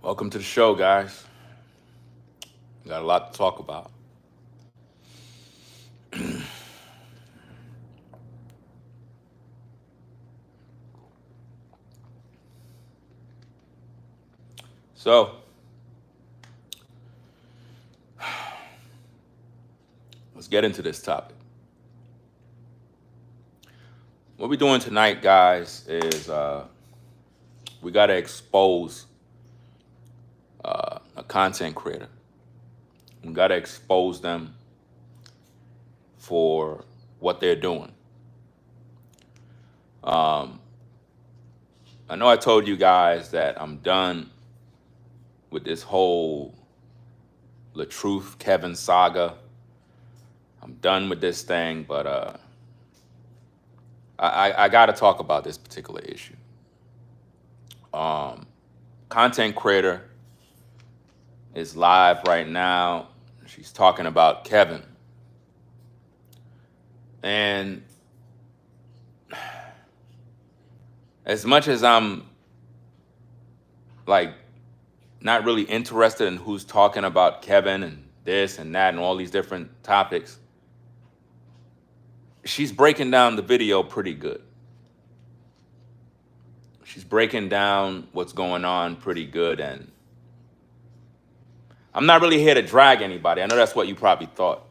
Welcome to the show, guys. Got a lot to talk about. So, let's get into this topic. What we're doing tonight, guys, is we got to expose a content creator. We got to expose them for what they're doing. I know I told you guys that I'm done with this whole LaTruth Kevin saga. I'm done with this thing, but I got to talk about this particular issue. Content creator is live right now. She's talking about Kevin. And as much as I'm like not really interested in who's talking about Kevin and this and that and all these different topics, she's breaking down the video pretty good. She's breaking down what's going on pretty good. And I'm not really here to drag anybody. I know that's what you probably thought.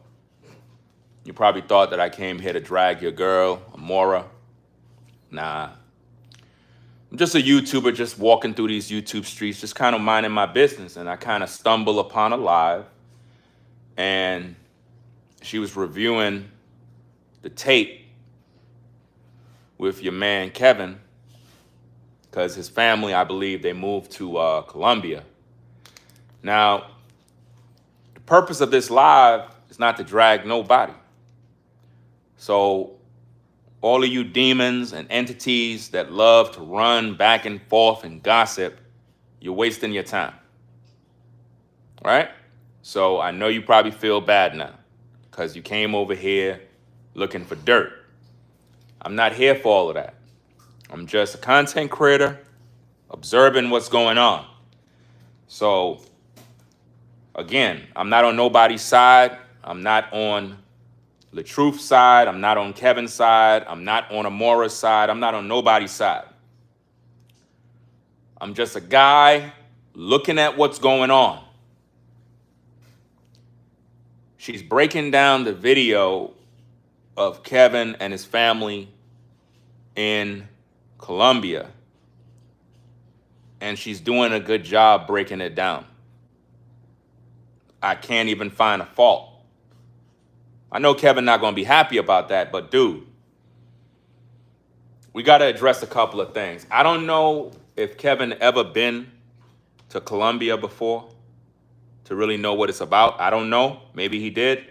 You probably thought that I came here to drag your girl, Amoira. Nah. I'm just a YouTuber just walking through these YouTube streets, just kind of minding my business. And I kind of stumble upon a live. And she was reviewing the tape with your man, Kevin. Because his family, I believe, they moved to Colombia. Now, the purpose of this live is not to drag nobody. So all of you demons and entities that love to run back and forth and gossip, you're wasting your time. Right? So I know you probably feel bad now because you came over here looking for dirt. I'm not here for all of that. I'm just a content creator observing what's going on. So again, I'm not on nobody's side. I'm not on LaTruth's side. I'm not on Kevin's side. I'm not on Amoira's side. I'm not on nobody's side. I'm just a guy looking at what's going on. She's breaking down the video of Kevin and his family in Colombia. And she's doing a good job breaking it down. I can't even find a fault. I know Kevin not going to be happy about that, but dude, we got to address a couple of things. I don't know if Kevin ever been to Colombia before to really know what it's about. I don't know. Maybe he did.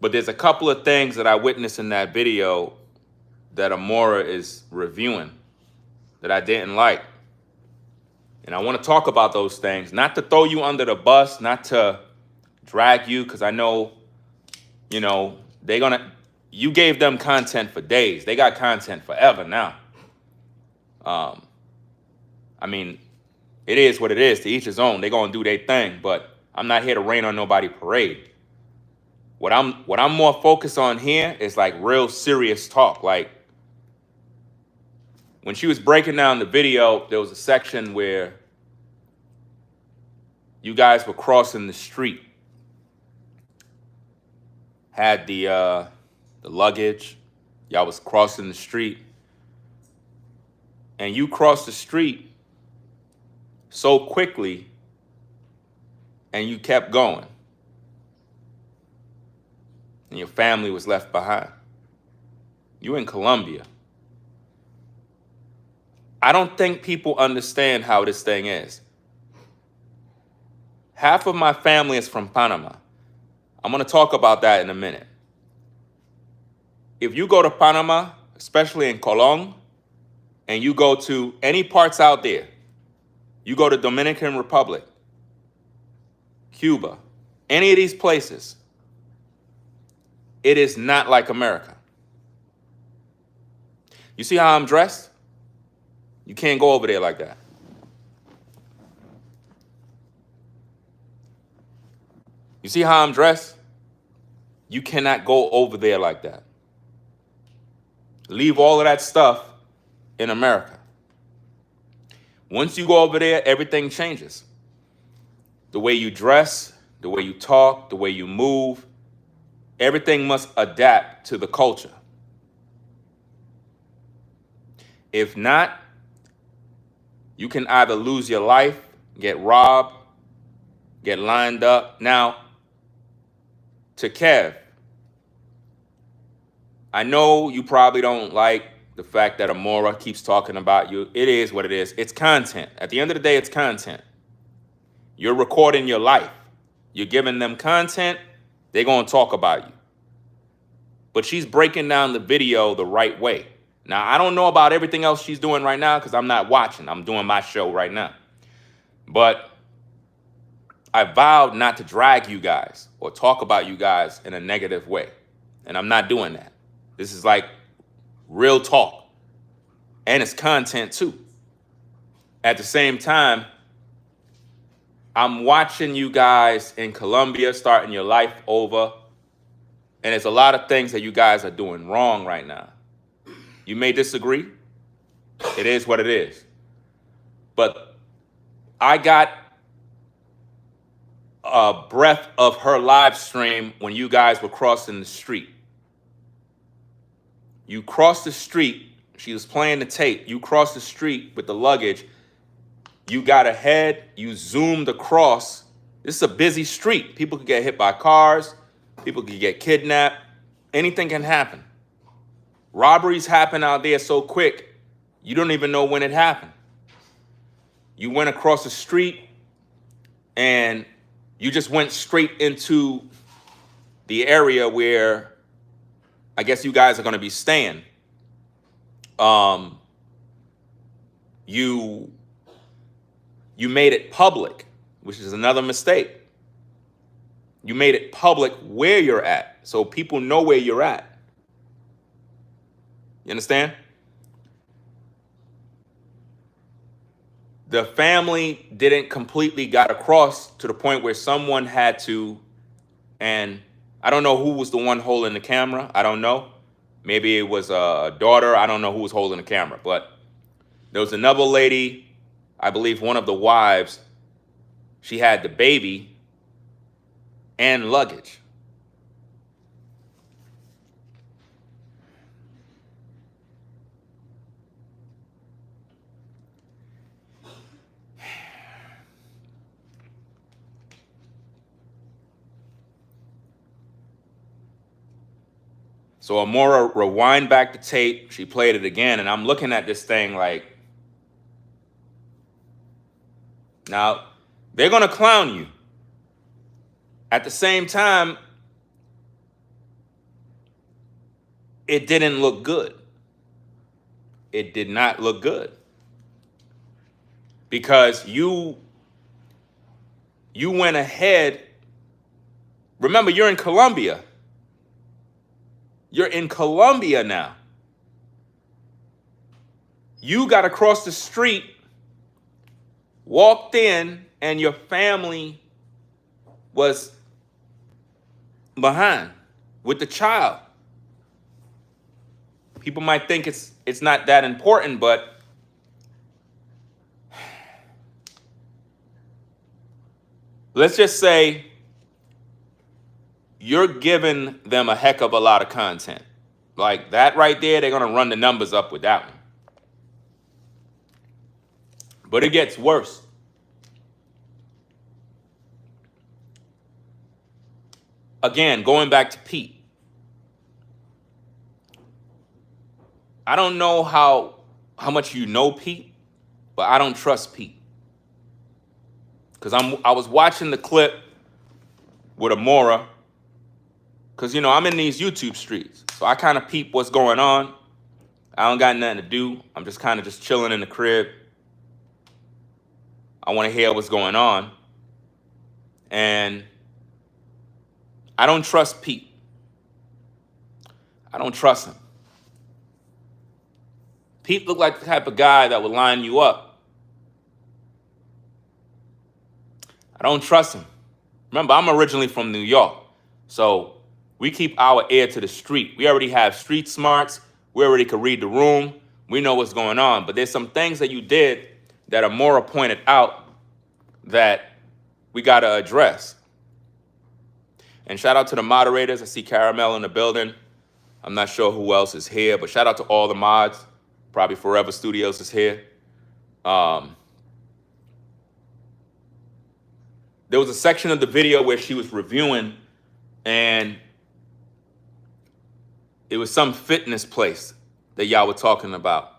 But there's a couple of things that I witnessed in that video that Amoira is reviewing that I didn't like. And I want to talk about those things, not to throw you under the bus, not to drag you, because I know, you gave them content for days. They got content forever now. I mean, it is what it is. To each his own. They're going to do their thing, but I'm not here to rain on nobody's parade. What I'm more focused on here is like real serious talk. Like when she was breaking down the video, there was a section where you guys were crossing the street. Had the luggage. Y'all was crossing the street. And you crossed the street so quickly and you kept going. And your family was left behind. You in Colombia. I don't think people understand how this thing is. Half of my family is from Panama. I'm going to talk about that in a minute. If you go to Panama, especially in Colón, and you go to any parts out there, you go to Dominican Republic, Cuba, any of these places, it is not like America. You see how I'm dressed? You can't go over there like that. You see how I'm dressed? You cannot go over there like that. Leave all of that stuff in America. Once you go over there, everything changes. The way you dress, the way you talk, the way you move, everything must adapt to the culture. If not, you can either lose your life, get robbed, get lined up. Now, to Kev, I know you probably don't like the fact that Amoira keeps talking about you. It is what it is. It's content. At the end of the day, it's content. You're recording your life. You're giving them content. They're going to talk about you. But she's breaking down the video the right way. Now, I don't know about everything else she's doing right now because I'm not watching. I'm doing my show right now. But I vowed not to drag you guys or talk about you guys in a negative way. And I'm not doing that. This is like real talk. And it's content too. At the same time, I'm watching you guys in Colombia starting your life over. And there's a lot of things that you guys are doing wrong right now. You may disagree. It is what it is. But I got a breath of her live stream when you guys were crossing the street. You crossed the street. She was playing the tape. You crossed the street with the luggage. You got ahead. You zoomed across. This is a busy street. People could get hit by cars. People could get kidnapped. Anything can happen. Robberies happen out there so quick, you don't even know when it happened. You went across the street and you just went straight into the area where I guess you guys are going to be staying. You made it public, which is another mistake. You made it public where you're at, so people know where you're at. You understand? The family didn't completely got across to the point where someone had to, and I don't know who was the one holding the camera. I don't know. Maybe it was a daughter. I don't know who was holding the camera, but there was another lady, I believe one of the wives, she had the baby and luggage. So Amoira rewind back the tape. She played it again, and I'm looking at this thing like, now, they're going to clown you. At the same time, it didn't look good. It did not look good. Because you went ahead. Remember, you're in Colombia. You're in Colombia now. You got across the street, walked in, and your family was behind with the child. People might think it's not that important, but let's just say you're giving them a heck of a lot of content. Like that right there, they're going to run the numbers up with that one. But it gets worse. Again, going back to Pete. I don't know how much you know Pete, but I don't trust Pete. Because I was watching the clip with Amoira. Because, you know, I'm in these YouTube streets. So I kind of peep what's going on. I don't got nothing to do. I'm just kind of just chilling in the crib. I want to hear what's going on. And I don't trust Pete. I don't trust him. Pete looked like the type of guy that would line you up. I don't trust him. Remember, I'm originally from New York, so we keep our ear to the street. We already have street smarts. We already could read the room. We know what's going on. But there's some things that you did that Amoira pointed out that we got to address. And shout out to the moderators. I see Caramel in the building. I'm not sure who else is here, but shout out to all the mods. Probably Forever Studios is here. There was a section of the video where she was reviewing, and it was some fitness place that y'all were talking about.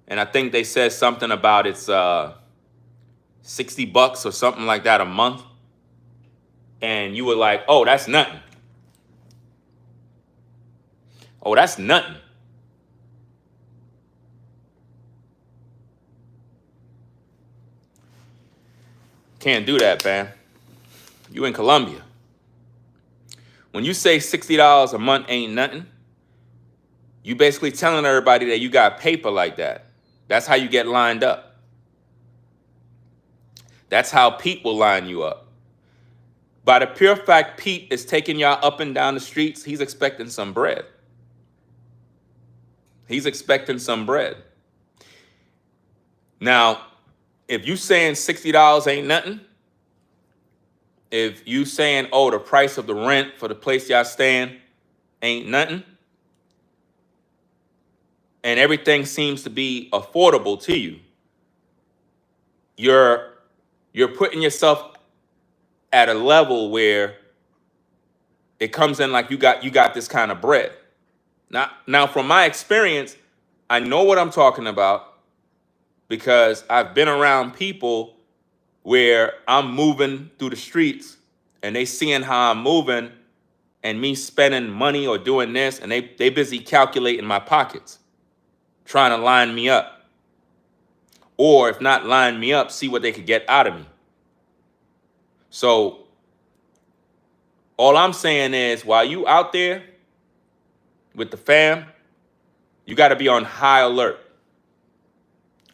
And I think they said something about it's $60 or something like that a month. And you were like, oh, that's nothing. Oh, that's nothing. Can't do that, man. You in Colombia. When you say $60 a month ain't nothing, you basically telling everybody that you got paper like that. That's how you get lined up. That's how Pete will line you up. By the pure fact Pete is taking y'all up and down the streets, he's expecting some bread. He's expecting some bread. Now, if you saying $60 ain't nothing, if you saying, oh, the price of the rent for the place y'all staying ain't nothing, and everything seems to be affordable to you, you're putting yourself at a level where it comes in like you got this kind of bread. Now, from my experience, I know what I'm talking about because I've been around people where I'm moving through the streets and they seeing how I'm moving and me spending money or doing this, and they busy calculating my pockets, trying to line me up. Or if not line me up, see what they could get out of me. So all I'm saying is, while you out there with the fam, you got to be on high alert.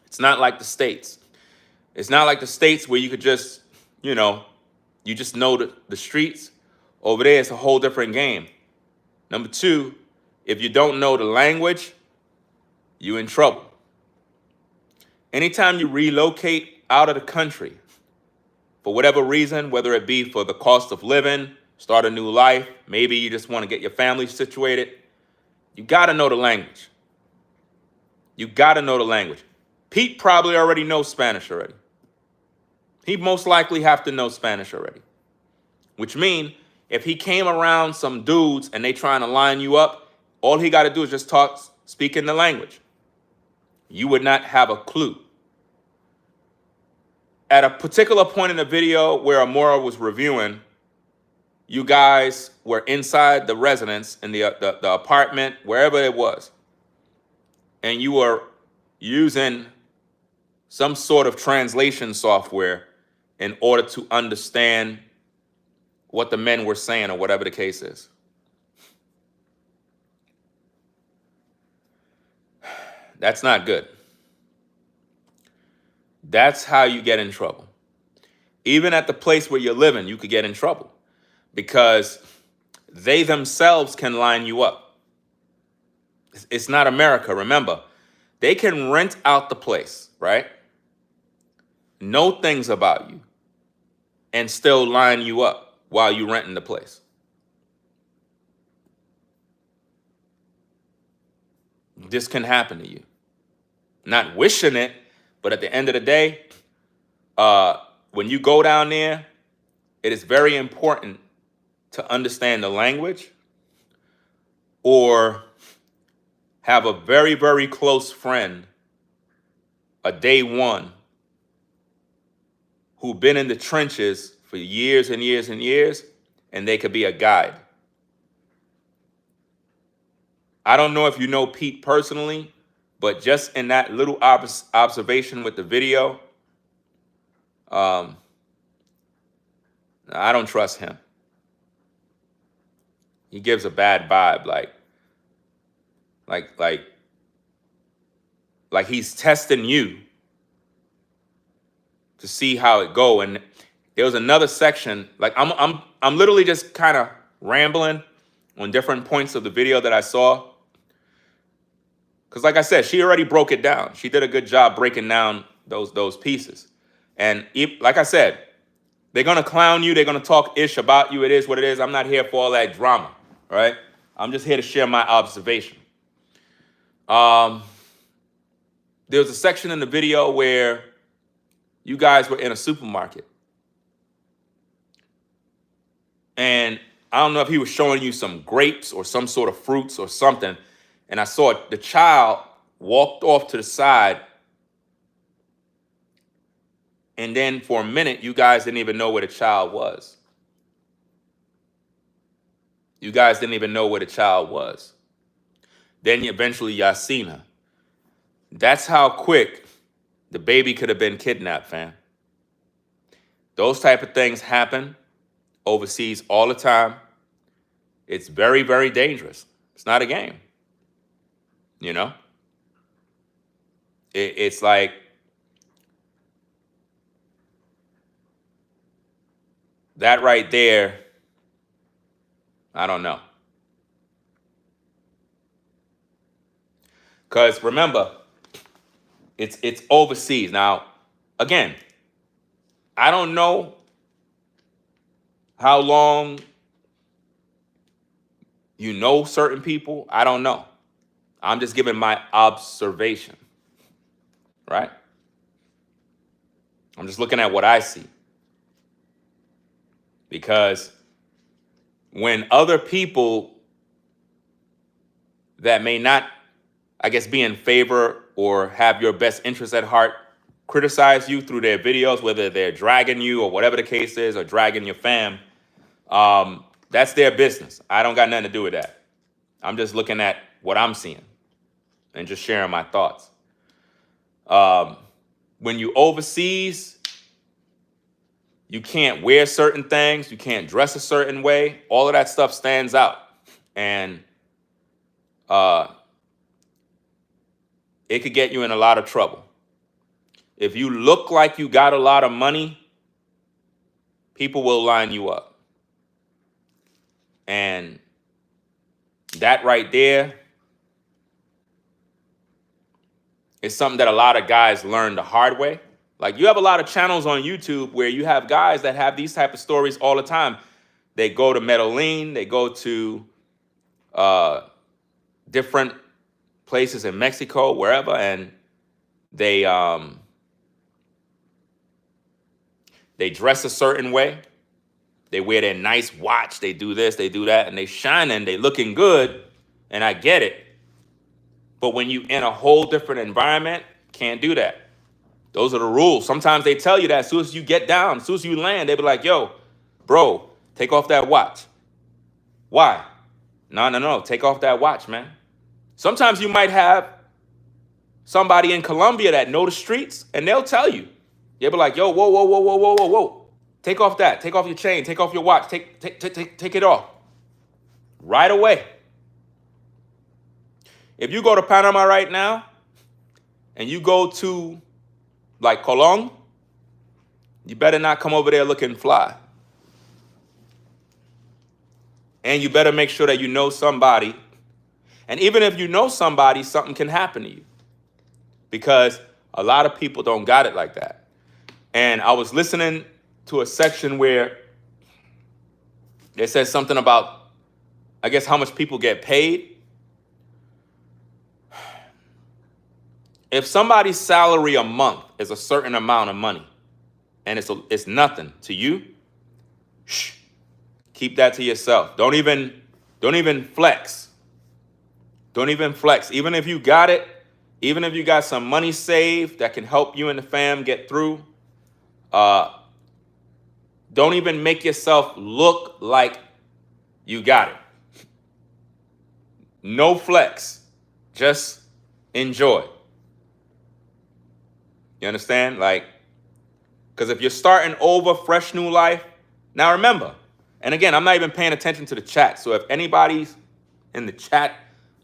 It's not like the States. It's not like the States where you could just, you just know the streets. Over there, it's a whole different game. Number two, if you don't know the language, you're in trouble. Anytime you relocate out of the country, for whatever reason, whether it be for the cost of living, start a new life, maybe you just want to get your family situated, you got to know the language. You got to know the language. Pete probably already knows Spanish already. He most likely have to know Spanish already, which means if he came around some dudes and they trying to line you up, all he got to do is just speak in the language. You would not have a clue. At a particular point in the video where Amoira was reviewing, you guys were inside the residence, in the apartment, wherever it was, and you were using some sort of translation software in order to understand what the men were saying or whatever the case is. That's not good. That's how you get in trouble. Even at the place where you're living, you could get in trouble because they themselves can line you up. It's not America, remember. They can rent out the place, right? Know things about you and still line you up while you're renting the place. This can happen to you. Not wishing it, but at the end of the day, when you go down there, it is very important to understand the language or have a very, very close friend, a day one, who've been in the trenches for years and years and years, and they could be a guide. I don't know if you know Pete personally, but just in that little observation with the video, I don't trust him. He gives a bad vibe, like he's testing you to see how it go. And there was another section. Like I'm literally just kind of rambling on different points of the video that I saw. Because like I said, she already broke it down. She did a good job breaking down those pieces. And like I said, they're going to clown you. They're going to talk ish about you. It is what it is. I'm not here for all that drama, right? I'm just here to share my observation. There was a section in the video where you guys were in a supermarket. And I don't know if he was showing you some grapes or some sort of fruits or something. And I saw the child walked off to the side. And then for a minute, you guys didn't even know where the child was. You guys didn't even know where the child was. Then eventually y'all seen her. That's how quick the baby could have been kidnapped, fam. Those type of things happen overseas all the time. It's very, very dangerous. It's not a game. You know? It's like that right there. I don't know. Because remember, it's overseas. Now, again, I don't know how long you know certain people. I don't know. I'm just giving my observation, right? I'm just looking at what I see. Because when other people that may not, I guess, be in favor or have your best interest at heart criticize you through their videos, whether they're dragging you or whatever the case is, or dragging your fam, that's their business. I don't got nothing to do with that. I'm just looking at what I'm seeing and just sharing my thoughts. When you overseas, you can't wear certain things. You can't dress a certain way. All of that stuff stands out. And it could get you in a lot of trouble. If you look like you got a lot of money, people will line you up. And that right there is something that a lot of guys learn the hard way. Like, you have a lot of channels on YouTube where you have guys that have these type of stories all the time. They go to Medellin, they go to different places in Mexico, wherever, and they dress a certain way. They wear their nice watch, they do this, they do that, and they shining, they looking good, and I get it. But when you in a whole different environment, can't do that. Those are the rules. Sometimes they tell you that as soon as you get down, as soon as you land, they be like, yo, bro, take off that watch. Why? No, take off that watch, man. Sometimes you might have somebody in Colombia that know the streets, and they'll tell you. They'll be like, yo, whoa. Take off that. Take off your chain. Take off your watch. Take it off. Right away. If you go to Panama right now, and you go to, like, Colón, you better not come over there looking fly. And you better make sure that you know somebody. And even if you know somebody, something can happen to you. Because a lot of people don't got it like that. And I was listening to a section where they said something about, I guess, how much people get paid. If somebody's salary a month is a certain amount of money and it's nothing to you, keep that to yourself. Don't even flex. Don't even flex. Even if you got it, even if you got some money saved that can help you and the fam get through, don't even make yourself look like you got it. No flex. Just enjoy. You understand? Like, because if you're starting over, fresh new life, now remember, and again, I'm not even paying attention to the chat. So if anybody's in the chat,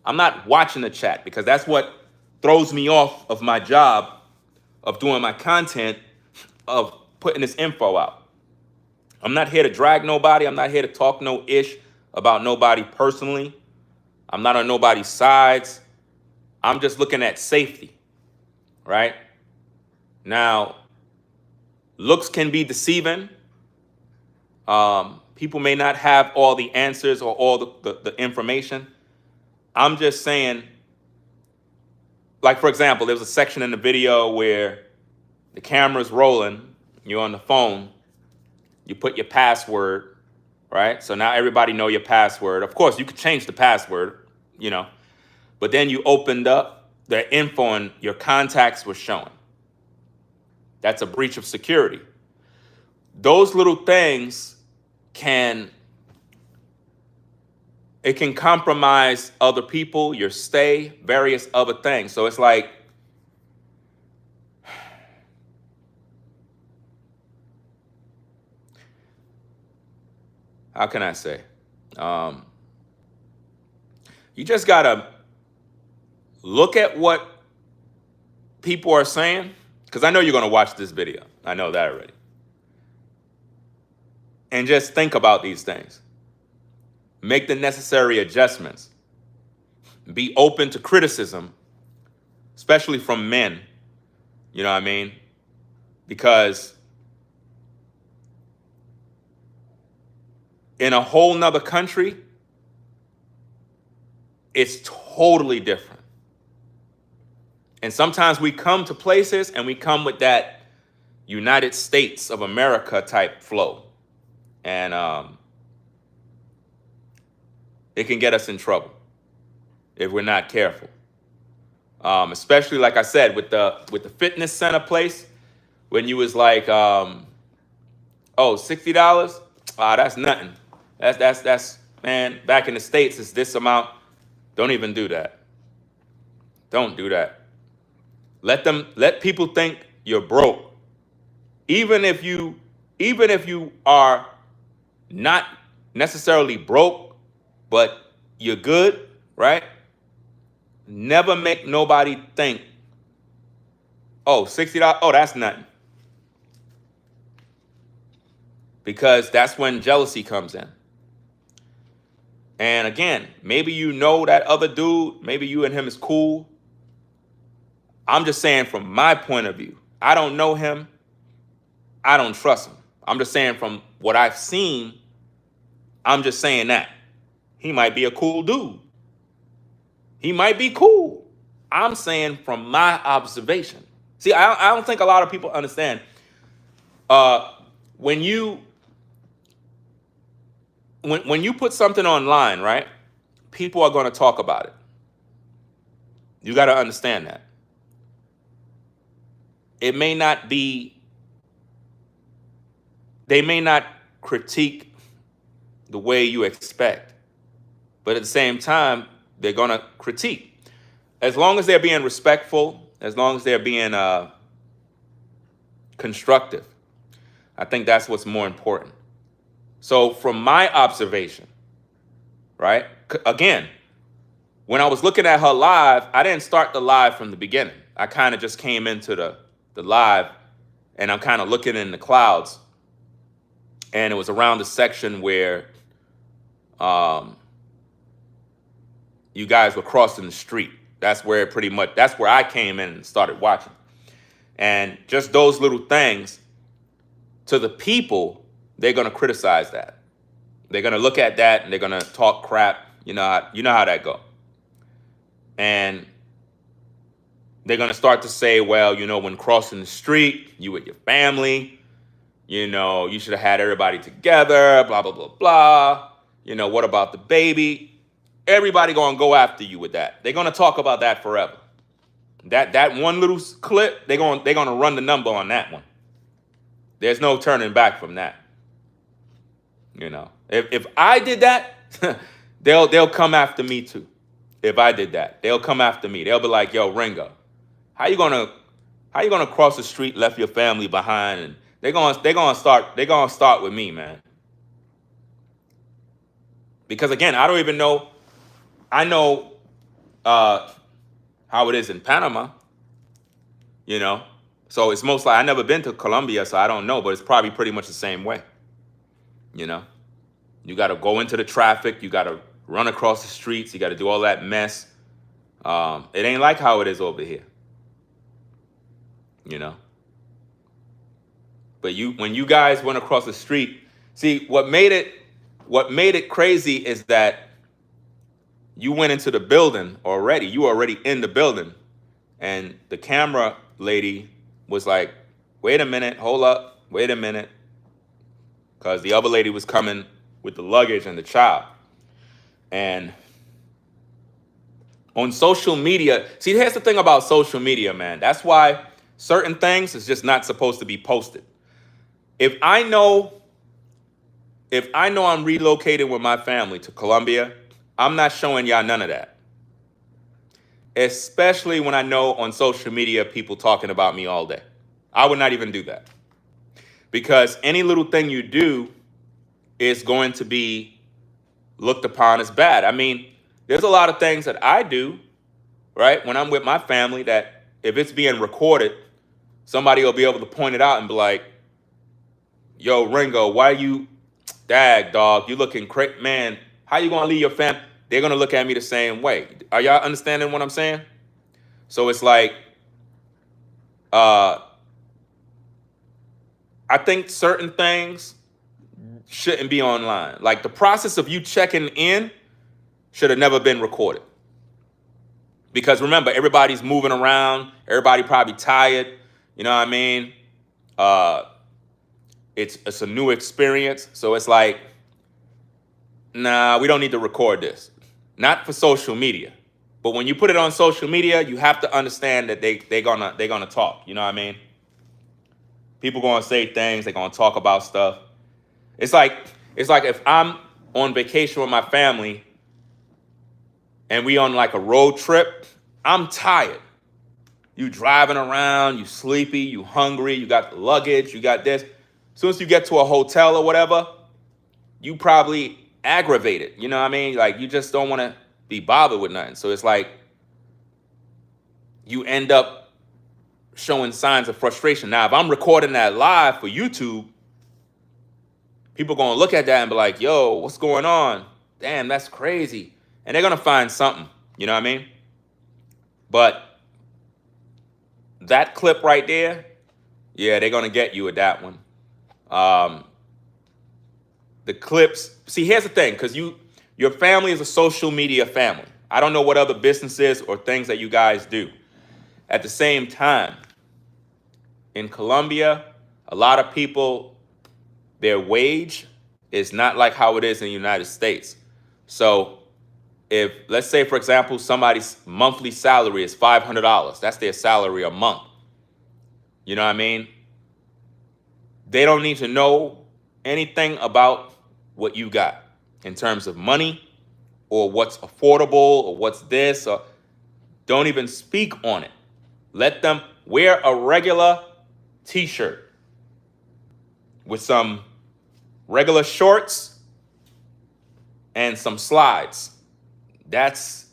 I'm not watching the chat, because that's what throws me off of my job of doing my content, of putting this info out. I'm not here to drag nobody. I'm not here to talk no ish about nobody personally. I'm not on nobody's sides. I'm just looking at safety, right? Now, looks can be deceiving. People may not have all the answers or all the information. I'm just saying, like, for example, there was a section in the video where the camera's rolling, you're on the phone, you put your password, right? So now everybody know your password. Of course, you could change the password, you know, but then you opened up the info and your contacts were showing. That's a breach of security. Those little things can compromise other people, your stay, various other things. So it's like, how can I say? You just gotta look at what people are saying, because I know you're gonna watch this video. I know that already. And just think about these things. Make the necessary adjustments. Be open to criticism, especially from men. You know what I mean? Because in a whole nother country, it's totally different. And sometimes we come to places and we come with that United States of America type flow. And it can get us in trouble if we're not careful. Especially, like I said, with the fitness center place, when you was like, oh, $60? That's nothing. That's man, back in the States, it's this amount. Don't even do that. Don't do that. Let people think you're broke. Even if you are not necessarily broke, but you're good, right? Never make nobody think, oh, $60, oh, that's nothing. Because that's when jealousy comes in. And again, maybe you know that other dude, maybe you and him is cool. I'm just saying from my point of view, I don't know him. I don't trust him. I'm just saying from what I've seen, I'm just saying that. He might be a cool dude. He might be cool. I'm saying from my observation. See, I don't think a lot of people understand. When you put something online, right? People are going to talk about it. You got to understand that. It may not be, they may not critique the way you expect, but at the same time, they're going to critique. As long as they're being respectful, as long as they're being constructive, I think that's what's more important. So from my observation, right? Again, when I was looking at her live, I didn't start the live from the beginning. I kind of just came into the live and I'm kind of looking in the clouds. And it was around the section where you guys were crossing the street. That's where that's where I came in and started watching. And just those little things, to the people, they're going to criticize that. They're going to look at that and they're going to talk crap. You know how that go. And they're going to start to say, well, when crossing the street, you with your family, you should have had everybody together, blah, blah, blah, blah. What about the baby? Everybody going to go after you with that. They're going to talk about that forever. That one little clip, they're going to run the number on that one. There's no turning back from that. If I did that, they'll come after me too. If I did that, they'll come after me. They'll be like, yo, Ringo, how you gonna cross the street, left your family behind? And they're gonna start with me, man. Because again, I don't even know. I know how it is in Panama. So it's most like, I never been to Colombia, so I don't know, but it's probably pretty much the same way. You know, you got to go into the traffic. You got to run across the streets. You got to do all that mess. It ain't like how it is over here. You know. But when you guys went across the street, see what made it crazy is that you went into the building already. You were already in the building, and the camera lady was like, "Wait a minute, hold up, wait a minute," because the other lady was coming with the luggage and the child. And on social media, see, here's the thing about social media, man. That's why certain things is just not supposed to be posted. If I know I'm relocated with my family to Colombia, I'm not showing y'all none of that. Especially when I know on social media people talking about me all day. I would not even do that. Because any little thing you do is going to be looked upon as bad. I mean, there's a lot of things that I do, right, when I'm with my family that if it's being recorded, somebody will be able to point it out and be like, "Yo, Ringo, why you, dag, dog, you looking crazy, man, how you gonna leave your family?" They're gonna look at me the same way. Are y'all understanding what I'm saying? So it's like, I think certain things shouldn't be online. Like the process of you checking in should have never been recorded. Because remember, everybody's moving around. Everybody probably tired. You know what I mean? It's a new experience. So it's like, nah, we don't need to record this. Not for social media. But when you put it on social media, you have to understand that they're gonna talk. You know what I mean? People gonna say things, they're gonna talk about stuff. It's like if I'm on vacation with my family and we on like a road trip, I'm tired. You driving around, you sleepy, you hungry, you got the luggage, you got this. As soon as you get to a hotel or whatever, you probably aggravated. You know what I mean? Like you just don't want to be bothered with nothing. So it's like you end up showing signs of frustration. Now, if I'm recording that live for YouTube, people gonna look at that and be like, "Yo, what's going on? Damn, that's crazy." And they're gonna find something. You know what I mean? But that clip right there, yeah, they're gonna get you with that one. The clips. See, here's the thing, because your family is a social media family. I don't know what other businesses or things that you guys do. At the same time, in Colombia, a lot of people, their wage is not like how it is in the United States. So if, let's say, for example, somebody's monthly salary is $500, that's their salary a month. You know what I mean? They don't need to know anything about what you got in terms of money or what's affordable or what's this, or don't even speak on it. Let them wear a regular t-shirt with some regular shorts and some slides. That's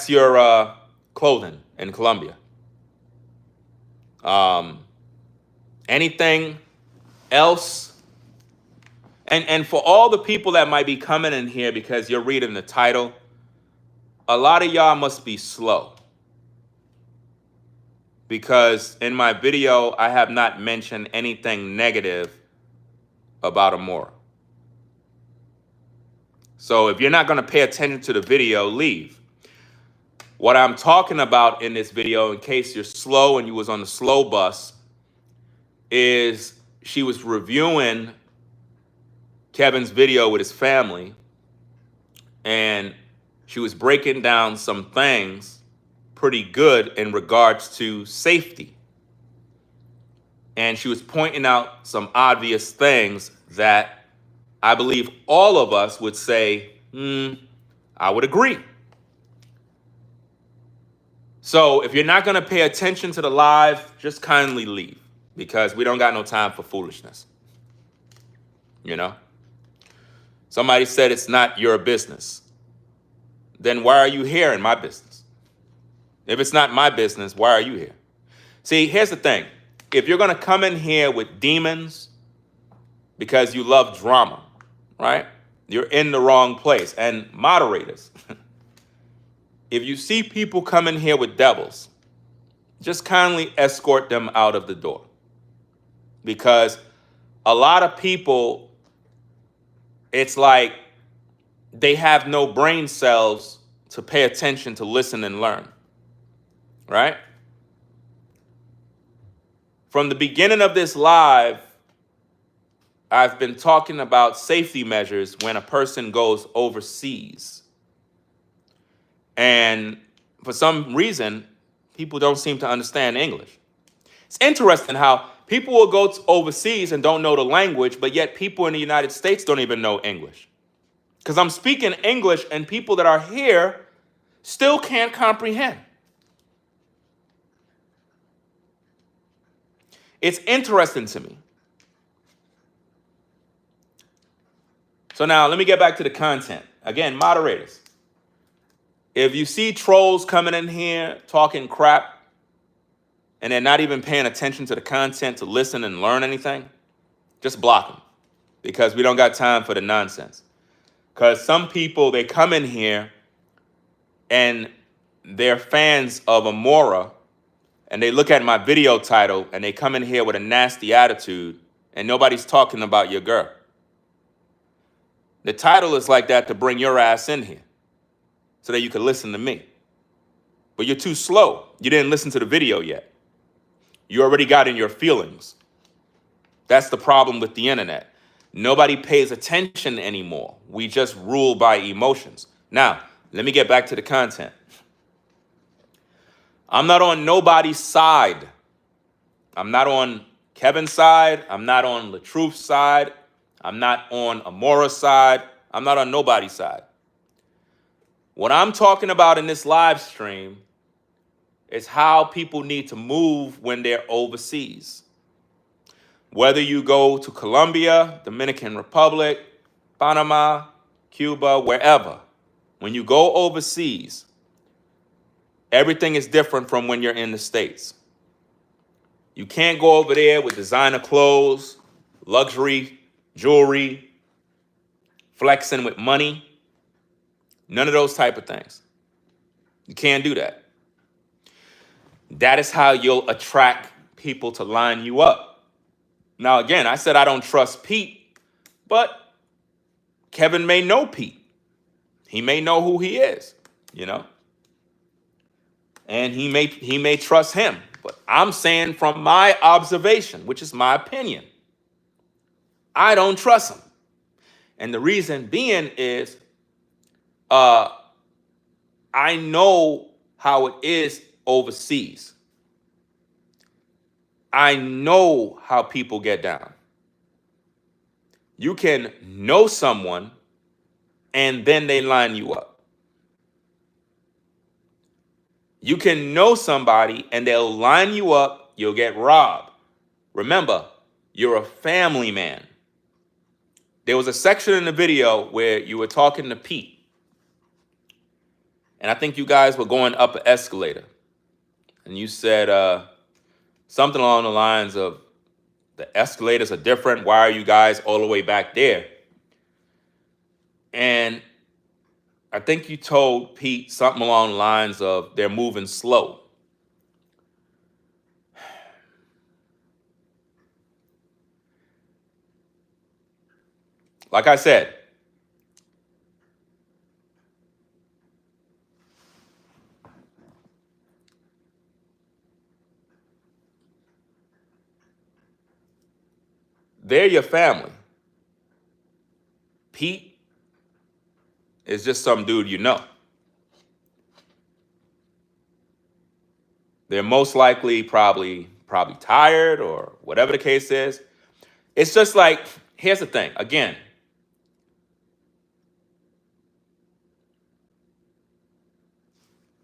your clothing in Colombia. Anything else? And for all the people that might be coming in here because you're reading the title, a lot of y'all must be slow. Because in my video, I have not mentioned anything negative about Amoira. So if you're not going to pay attention to the video, leave. What I'm talking about in this video, in case you're slow and you was on the slow bus, is she was reviewing Kevin's video with his family, and she was breaking down some things pretty good in regards to safety. And she was pointing out some obvious things that I believe all of us would say, I would agree. So if you're not going to pay attention to the live, just kindly leave, because we don't got no time for foolishness. You know? Somebody said it's not your business. Then why are you here in my business? If it's not my business, why are you here? See, here's the thing. If you're going to come in here with demons because you love drama, right? You're in the wrong place. And moderators, if you see people come in here with devils, just kindly escort them out of the door. Because a lot of people, it's like they have no brain cells to pay attention, to listen and learn, right? From the beginning of this live, I've been talking about safety measures when a person goes overseas. And for some reason, people don't seem to understand English. It's interesting how people will go overseas and don't know the language, but yet people in the United States don't even know English. Because I'm speaking English and people that are here still can't comprehend. It's interesting to me. So now let me get back to the content. Again, moderators, if you see trolls coming in here talking crap and they're not even paying attention to the content to listen and learn anything, just block them, because we don't got time for the nonsense. Because some people, they come in here and they're fans of Amoira, and they look at my video title and they come in here with a nasty attitude, and nobody's talking about your girl. The title is like that to bring your ass in here so that you can listen to me. But you're too slow. You didn't listen to the video yet. You already got in your feelings. That's the problem with the internet. Nobody pays attention anymore. We just rule by emotions. Now, let me get back to the content. I'm not on nobody's side. I'm not on Kevin's side. I'm not on LaTruth's side. I'm not on Amoira's side. I'm not on nobody's side. What I'm talking about in this live stream is how people need to move when they're overseas. Whether you go to Colombia, Dominican Republic, Panama, Cuba, wherever, when you go overseas, everything is different from when you're in the States. You can't go over there with designer clothes, luxury jewelry, flexing with money. None of those type of things. You can't do that. That is how you'll attract people to line you up. Now, again, I said I don't trust Pete, but Kevin may know Pete. He may know who he is, you know? And he may trust him. But I'm saying from my observation, which is my opinion, I don't trust him. And the reason being is I know how it is overseas. I know how people get down. You can know someone and then they line you up. You can know somebody and they'll line you up, you'll get robbed. Remember, you're a family man. There was a section in the video where you were talking to Pete. And I think you guys were going up an escalator. And you said something along the lines of, the escalators are different. Why are you guys all the way back there? And I think you told Pete something along the lines of, they're moving slow. Like I said, they're your family. Pete is just some dude you know. They're most likely probably tired or whatever the case is. It's just like, here's the thing. Again,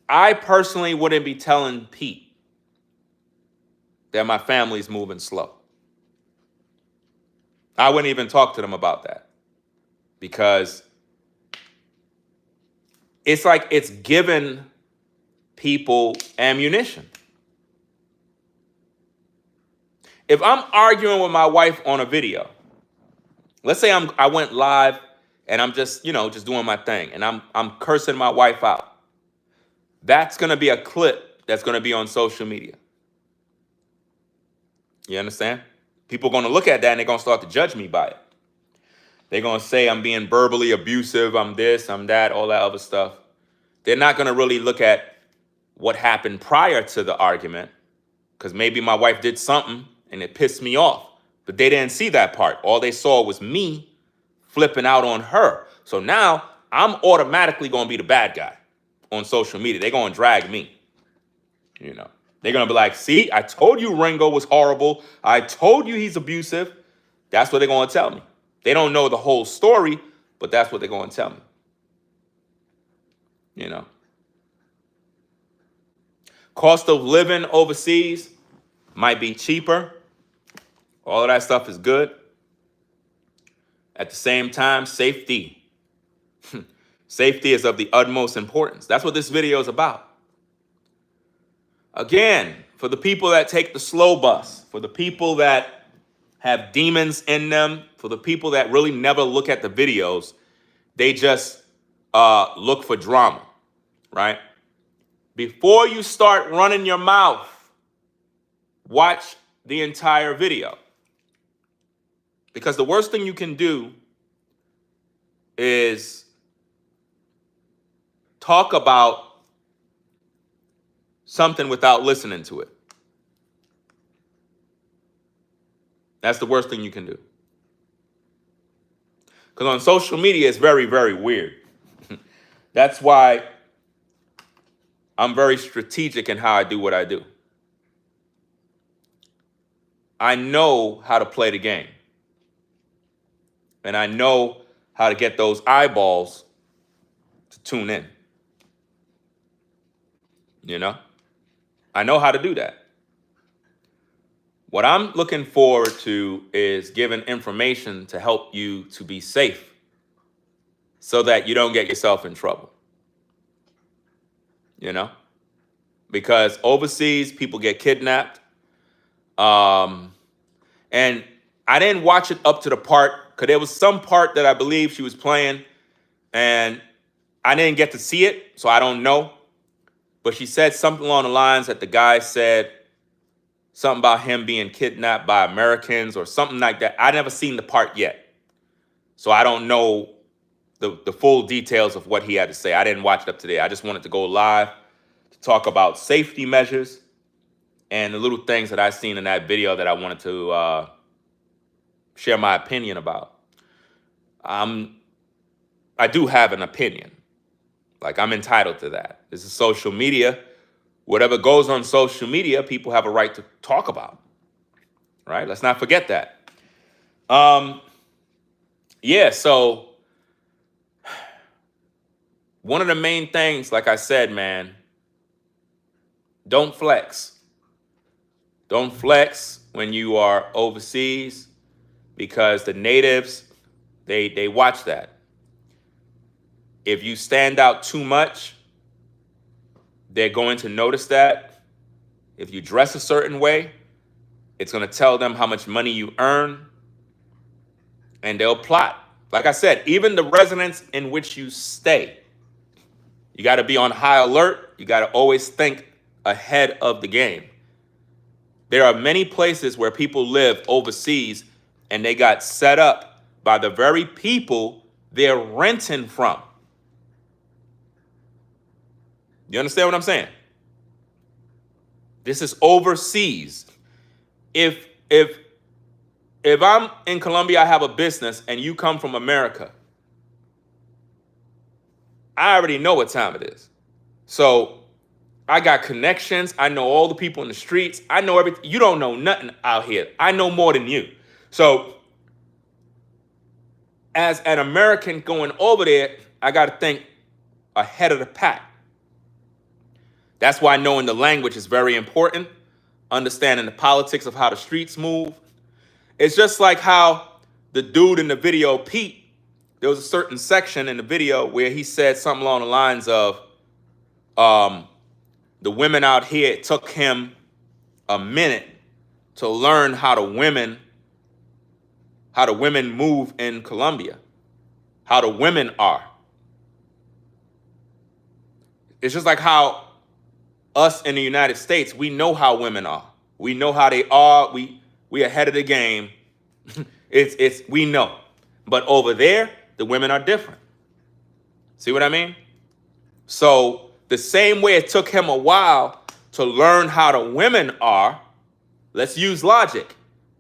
I personally wouldn't be telling Pete that my family's moving slow. I wouldn't even talk to them about that, because it's like it's given people ammunition. If I'm arguing with my wife on a video, Let's say I went live and I'm just, just doing my thing and I'm cursing my wife out. That's going to be a clip that's going to be on social media. You understand? People are going to look at that and they're going to start to judge me by it. They're going to say I'm being verbally abusive, I'm this, I'm that, all that other stuff. They're not going to really look at what happened prior to the argument, because maybe my wife did something and it pissed me off. But they didn't see that part. All they saw was me flipping out on her. So now I'm automatically going to be the bad guy on social media. They're going to drag me. They're going to be like, see, I told you Ringo was horrible. I told you he's abusive. That's what they're going to tell me. They don't know the whole story, but that's what they're going to tell me. Cost of living overseas might be cheaper. All of that stuff is good. At the same time, safety. Safety is of the utmost importance. That's what this video is about. Again, for the people that take the slow bus, for the people that have demons in them, for the people that really never look at the videos, they just look for drama, right? Before you start running your mouth, watch the entire video. Because the worst thing you can do is talk about something without listening to it. That's the worst thing you can do. Because on social media, it's very, very weird. That's why I'm very strategic in how I do what I do. I know how to play the game. And I know how to get those eyeballs to tune in. I know how to do that. What I'm looking forward to is giving information to help you to be safe so that you don't get yourself in trouble. Because overseas, people get kidnapped. And I didn't watch it up to the part, because there was some part that I believe she was playing, and I didn't get to see it, so I don't know. But she said something along the lines that the guy said something about him being kidnapped by Americans or something like that. I never seen the part yet, so I don't know the full details of what he had to say. I didn't watch it up to there. I just wanted to go live to talk about safety measures and the little things that I seen in that video that I wanted to share my opinion about. I do have an opinion. Like, I'm entitled to that. This is social media. Whatever goes on social media, people have a right to talk about. Right? Let's not forget that. So one of the main things, like I said, man, don't flex. Don't flex when you are overseas, because the natives, they watch that. If you stand out too much, they're going to notice that. If you dress a certain way, it's going to tell them how much money you earn, and they'll plot. Like I said, even the residence in which you stay, you got to be on high alert. You got to always think ahead of the game. There are many places where people live overseas, and they got set up by the very people they're renting from. You understand what I'm saying? This is overseas. If I'm in Colombia, I have a business, and you come from America, I already know what time it is. So I got connections. I know all the people in the streets. I know everything. You don't know nothing out here. I know more than you. So as an American going over there, I got to think ahead of the pack. That's why knowing the language is very important. Understanding the politics of how the streets move. It's just like how the dude in the video, Pete, there was a certain section in the video where he said something along the lines of, the women out here, it took him a minute to learn how how the women move in Colombia, how the women are. It's just like how us in the United States, we know how women are. We know how they are. We ahead of the game. It's we know. But over there, the women are different. See what I mean? So the same way it took him a while to learn how the women are, let's use logic.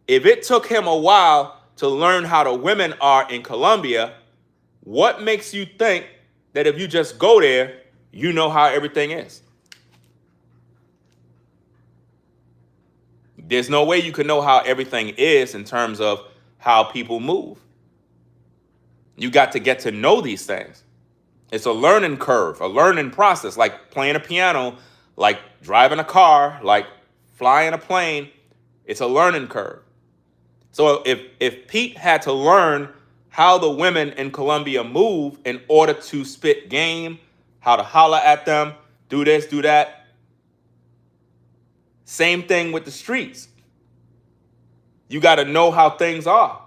If it took him a while to learn how the women are in Colombia, what makes you think that if you just go there, you know how everything is? There's no way you can know how everything is in terms of how people move. You got to get to know these things. It's a learning curve, a learning process, like playing a piano, like driving a car, like flying a plane. It's a learning curve. So if Pete had to learn how the women in Colombia move in order to spit game, how to holler at them, do this, do that. Same thing with the streets. You got to know how things are.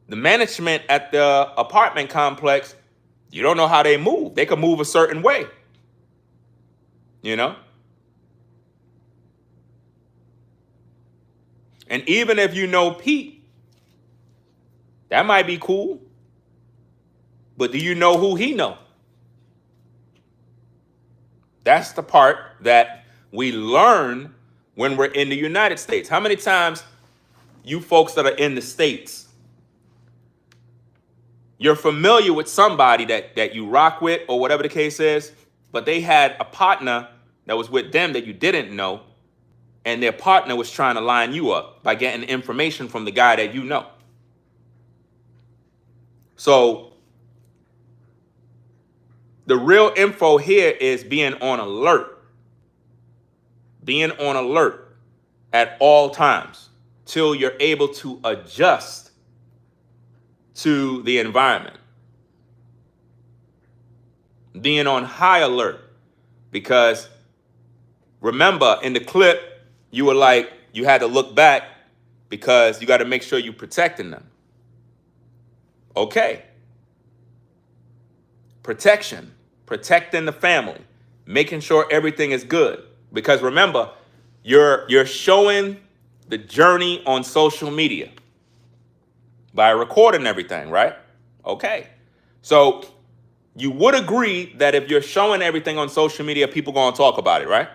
The management at the apartment complex, you don't know how they move. They can move a certain way. You know? And even if you know Pete, that might be cool. But do you know who he know? That's the part that we learn when we're in the United States. How many times you folks that are in the States, you're familiar with somebody that you rock with or whatever the case is, but they had a partner that was with them that you didn't know, and their partner was trying to line you up by getting information from the guy that you know. So the real info here is being on alert. Being on alert at all times till you're able to adjust to the environment. Being on high alert, because remember in the clip, you were like, you had to look back because you got to make sure you're protecting them. Okay. Protection, protecting the family, making sure everything is good. Because remember, you're showing the journey on social media by recording everything, right? Okay. So you would agree that if you're showing everything on social media, people going to talk about it, right?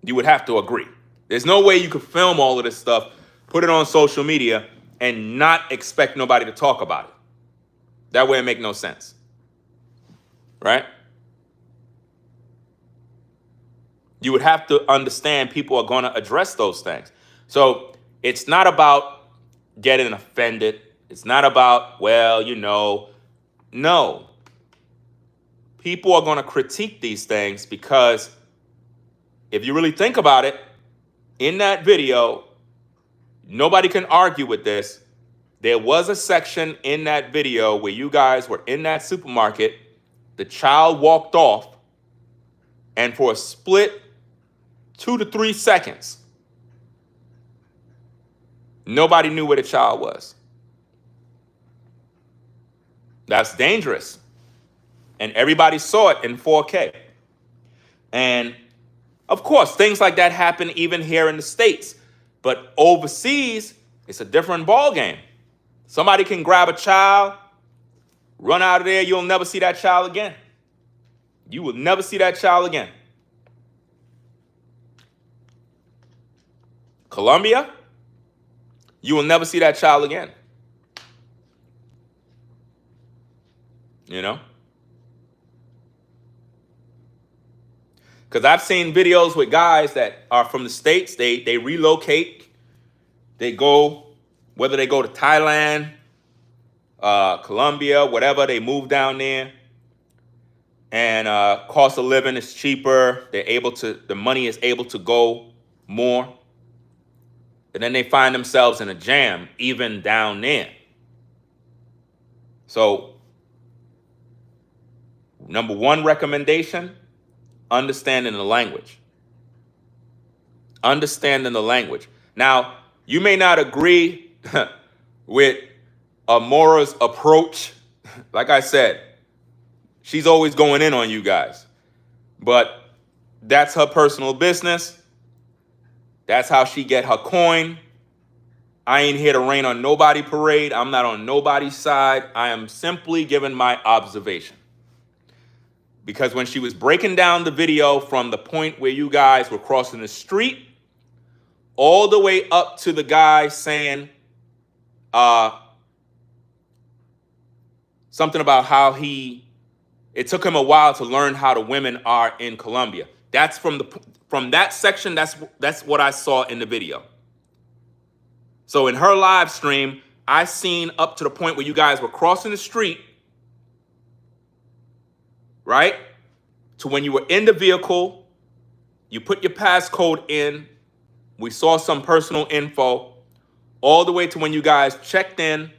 You would have to agree. There's no way you could film all of this stuff, put it on social media, and not expect nobody to talk about it. That way it make no sense. Right? You would have to understand people are going to address those things. So it's not about getting offended. It's not about, well, you know, no. People are going to critique these things because if you really think about it, in that video, nobody can argue with this. There was a section in that video where you guys were in that supermarket. The child walked off, and for a split 2 to 3 seconds, nobody knew where the child was. That's dangerous. And everybody saw it in 4K. And of course, things like that happen even here in the States. But overseas, it's a different ballgame. Somebody can grab a child, run out of there. You'll never see that child again. You will never see that child again. Colombia, you will never see that child again. You know? Because I've seen videos with guys that are from the States. They relocate. They go, whether they go to Thailand, Colombia, whatever, they move down there. And cost of living is cheaper. The money is able to go more. And then they find themselves in a jam, even down there. So, number one recommendation, understanding the language. Understanding the language. Now, you may not agree with Amoira's approach. Like I said, she's always going in on you guys. But that's her personal business. That's how she get her coin. I ain't here to rain on nobody parade. I'm not on nobody's side. I am simply giving my observation. Because when she was breaking down the video from the point where you guys were crossing the street, all the way up to the guy saying something about how it took him a while to learn how the women are in Colombia. That's from that section, that's what I saw in the video. So in her live stream, I seen up to the point where you guys were crossing the street, right? To when you were in the vehicle, you put your passcode in, we saw some personal info, all the way to when you guys checked in,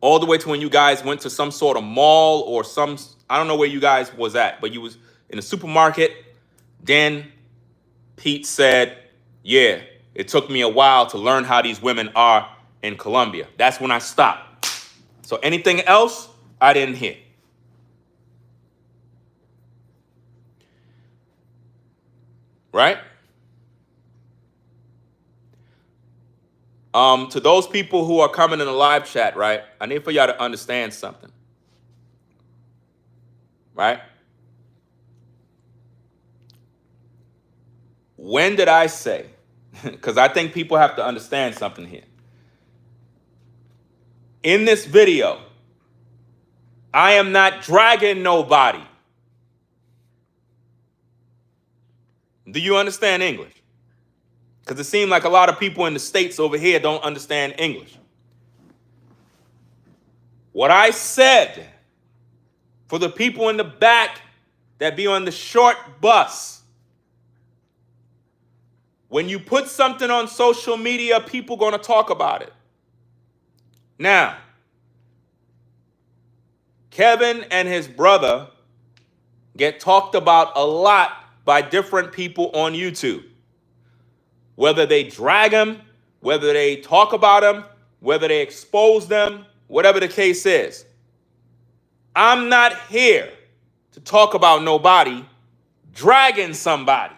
all the way to when you guys went to some sort of mall or I don't know where you guys was at, but you was in a supermarket. Then Pete said, yeah, it took me a while to learn how these women are in Colombia. That's when I stopped. So anything else, I didn't hear. Right? To those people who are coming in the live chat, right? I need for y'all to understand something. Right? When did I say, because I think people have to understand something here. In this video, I am not dragging nobody. Do you understand English? Because it seems like a lot of people in the States over here don't understand English. What I said, for the people in the back that be on the short bus, when you put something on social media, people going to talk about it. Now, Kevin and his brother get talked about a lot by different people on YouTube. Whether they drag them, whether they talk about them, whether they expose them, whatever the case is. I'm not here to talk about nobody dragging somebody.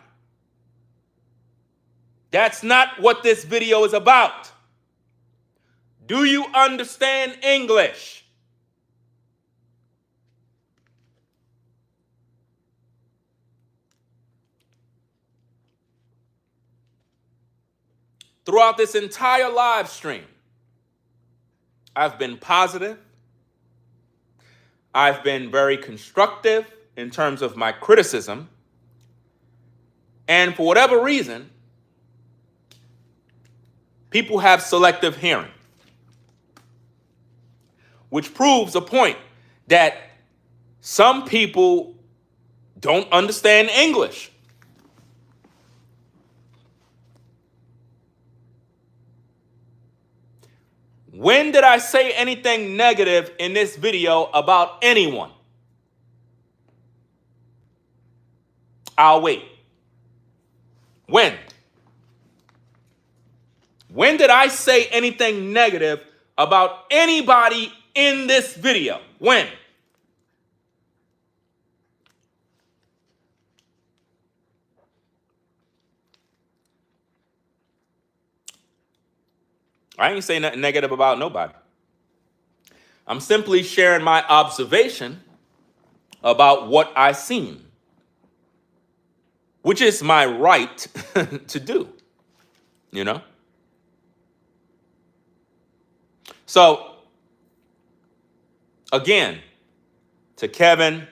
That's not what this video is about. Do you understand English? Throughout this entire live stream, I've been positive. I've been very constructive in terms of my criticism. And for whatever reason, people have selective hearing, which proves a point that some people don't understand English. When did I say anything negative in this video about anyone? I'll wait. When? When did I say anything negative about anybody in this video? When? I ain't saying nothing negative about nobody. I'm simply sharing my observation about what I seen, which is my right to do, you know? So, again, to Kevin,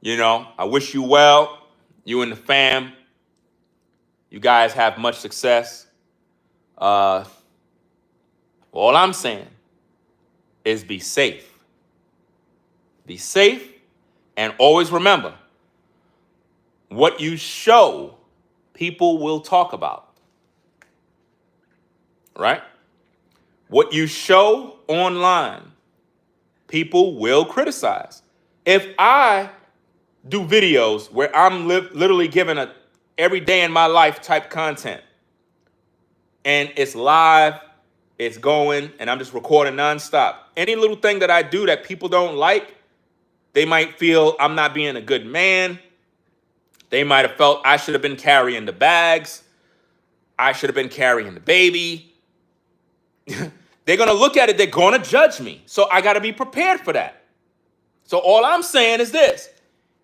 you know, I wish you well, you and the fam. You guys have much success. All I'm saying is be safe. Be safe, and always remember, what you show, people will talk about. Right? What you show online, people will criticize. If I do videos where I'm literally giving a every day in my life type content, and it's live, it's going, and I'm just recording nonstop. Any little thing that I do that people don't like, they might feel I'm not being a good man. They might have felt I should have been carrying the bags. I should have been carrying the baby. They're going to look at it. They're going to judge me. So I got to be prepared for that. So all I'm saying is this.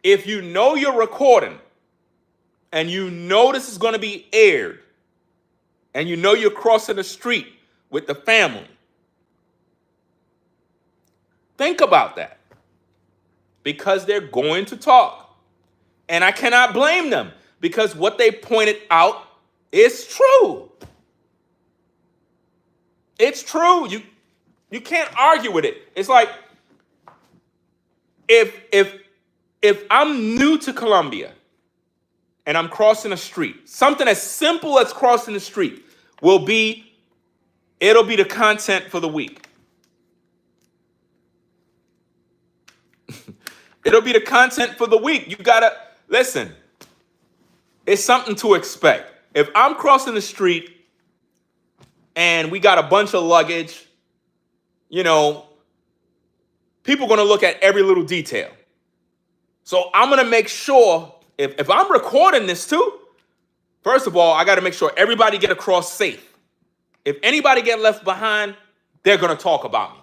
If you know you're recording and you know this is going to be aired and you know you're crossing the street with the family, think about that, because they're going to talk. And I cannot blame them, because what they pointed out is true. It's true. You can't argue with it. It's like if I'm new to Colombia and I'm crossing a street, something as simple as crossing the street it'll be the content for the week. It'll be the content for the week. You gotta listen. It's something to expect. If I'm crossing the street and we got a bunch of luggage, people are gonna look at every little detail. So I'm gonna make sure if I'm recording this too, first of all, I gotta make sure everybody get across safe. If anybody get left behind, they're gonna talk about me.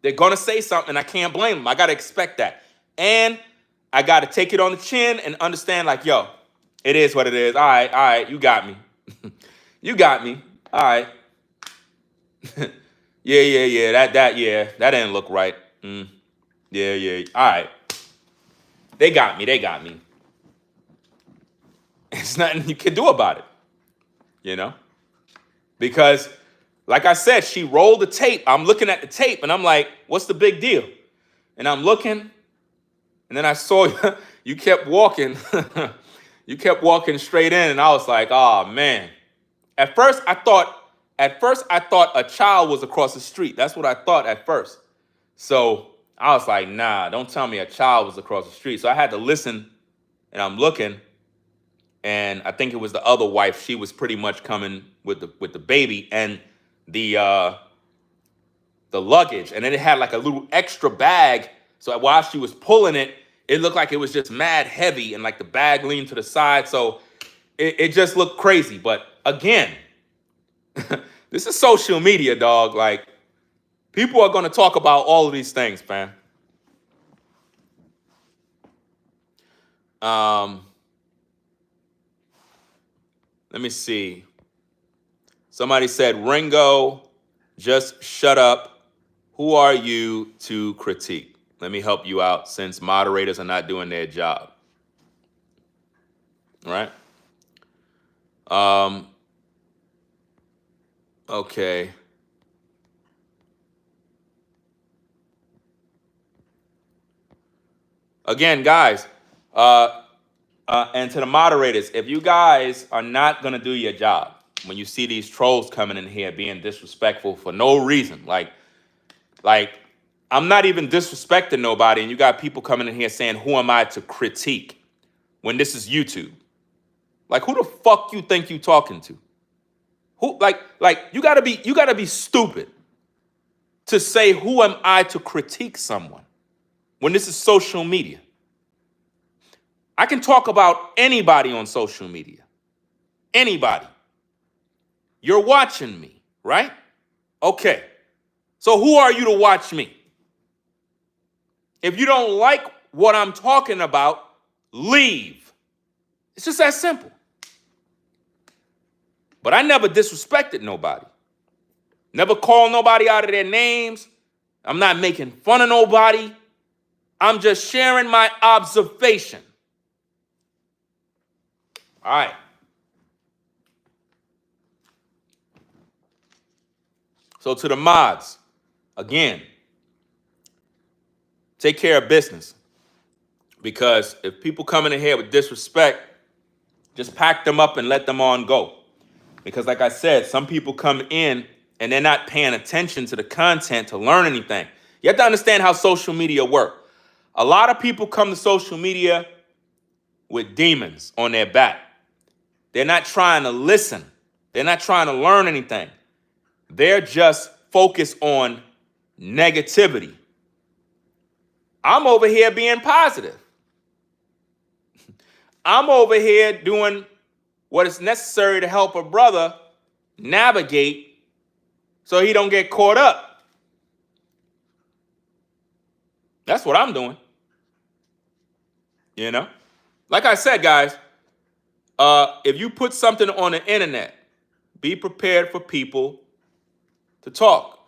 They're gonna say something. I can't blame them. I gotta expect that. And I got to take it on the chin and understand, like, yo, it is what it is. All right, you got me. You got me. All right. Yeah, that didn't look right. Yeah, all right. They got me. It's nothing you can do about it, Because, like I said, she rolled the tape. I'm looking at the tape, and I'm like, what's the big deal? And I'm looking, and then I saw you kept walking. You kept walking straight in, and I was like, oh, man. At first, I thought a child was across the street. That's what I thought at first. So I was like, nah, don't tell me a child was across the street. So I had to listen, and I'm looking, and I think it was the other wife. She was pretty much coming with the baby and the luggage, and then it had like a little extra bag. So while she was pulling it, it looked like it was just mad heavy, and like the bag leaned to the side. So it just looked crazy. But again, this is social media, dog. Like, people are going to talk about all of these things, man. Let me see. Somebody said, Ringo, just shut up. Who are you to critique? Let me help you out, since moderators are not doing their job. Right? Okay. Again, guys, and to the moderators, if you guys are not going to do your job, when you see these trolls coming in here being disrespectful for no reason, like I'm not even disrespecting nobody, and you got people coming in here saying, who am I to critique, when this is YouTube? Like, who the fuck you think you talking to? Who, like you gotta be stupid to say, who am I to critique someone, when this is social media? I can talk about anybody on social media. Anybody. You're watching me, right? Okay. So who are you to watch me? If you don't like what I'm talking about, leave. It's just that simple. But I never disrespected nobody. Never called nobody out of their names. I'm not making fun of nobody. I'm just sharing my observation. All right. So to the mods, again, take care of business. Because if people coming in here with disrespect, just pack them up and let them on go. Because like I said, some people come in and they're not paying attention to the content to learn anything. You have to understand how social media works. A lot of people come to social media with demons on their back. They're not trying to listen. They're not trying to learn anything. They're just focused on negativity. I'm over here being positive. I'm over here doing what is necessary to help a brother navigate so he don't get caught up. That's what I'm doing. You know? Like I said, guys, if you put something on the internet, be prepared for people to talk.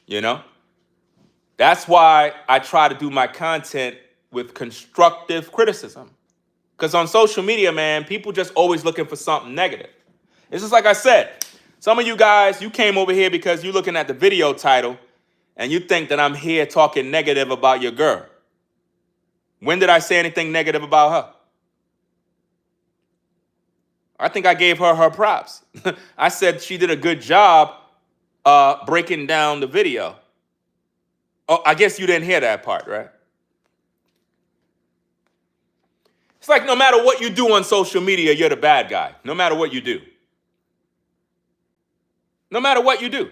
You know? That's why I try to do my content with constructive criticism. Because on social media, man, people just always looking for something negative. It's just like I said, some of you guys, you came over here because you're looking at the video title and you think that I'm here talking negative about your girl. When did I say anything negative about her? I think I gave her her props. I said she did a good job breaking down the video. Oh, I guess you didn't hear that part, right? It's like no matter what you do on social media, you're the bad guy. No matter what you do. No matter what you do.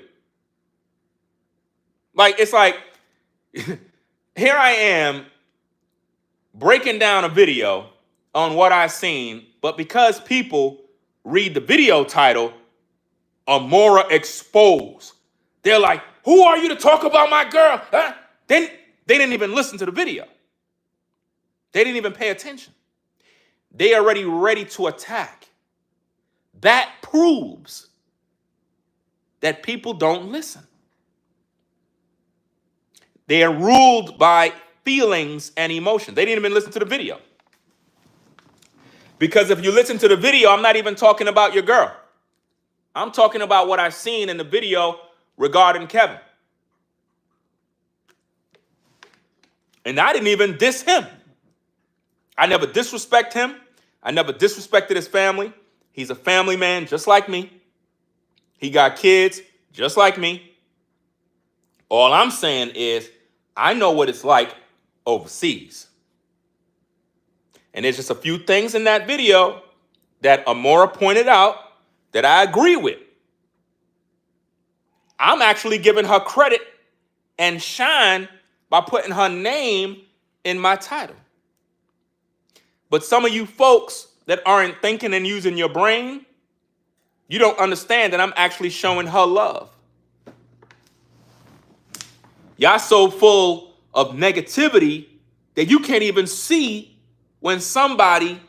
Like, it's like, here I am breaking down a video on what I've seen, but because people read the video title, Amoira exposed, they're like, who are you to talk about my girl? Huh? They didn't even listen to the video. They didn't even pay attention. They are already ready to attack. That proves that people don't listen. They are ruled by feelings and emotions. They didn't even listen to the video. Because if you listen to the video, I'm not even talking about your girl. I'm talking about what I've seen in the video regarding Kevin. And I didn't even diss him. I never disrespect him. I never disrespected his family. He's a family man just like me. He got kids just like me. All I'm saying is I know what it's like overseas. And there's just a few things in that video that Amoira pointed out that I agree with. I'm actually giving her credit and shine by putting her name in my title. But some of you folks that aren't thinking and using your brain, you don't understand that I'm actually showing her love. Y'all so full of negativity that you can't even see when somebody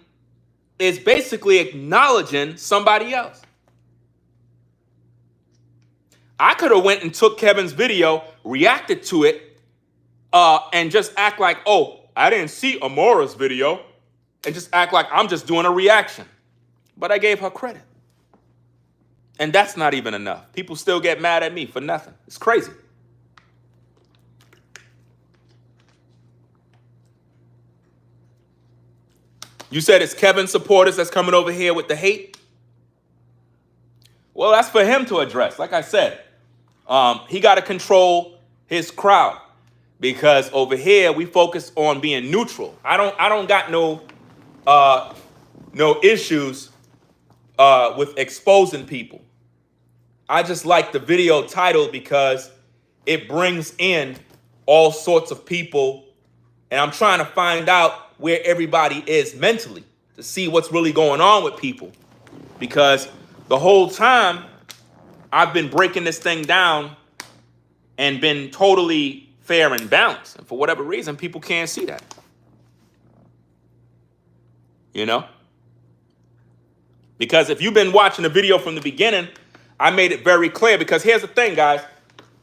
is basically acknowledging somebody else. I could have went and took Kevin's video, reacted to it, and just act like, oh, I didn't see Amoira's video, and just act like I'm just doing a reaction. But I gave her credit. And that's not even enough. People still get mad at me for nothing. It's crazy. You said it's Kevin supporters that's coming over here with the hate? Well, that's for him to address. Like I said, he got to control his crowd because over here we focus on being neutral. I don't got no issues with exposing people. I just like the video title because it brings in all sorts of people, and I'm trying to find out where everybody is mentally to see what's really going on with people. Because the whole time I've been breaking this thing down and been totally fair and balanced. And for whatever reason, people can't see that. You know? Because if you've been watching the video from the beginning, I made it very clear. Because here's the thing, guys.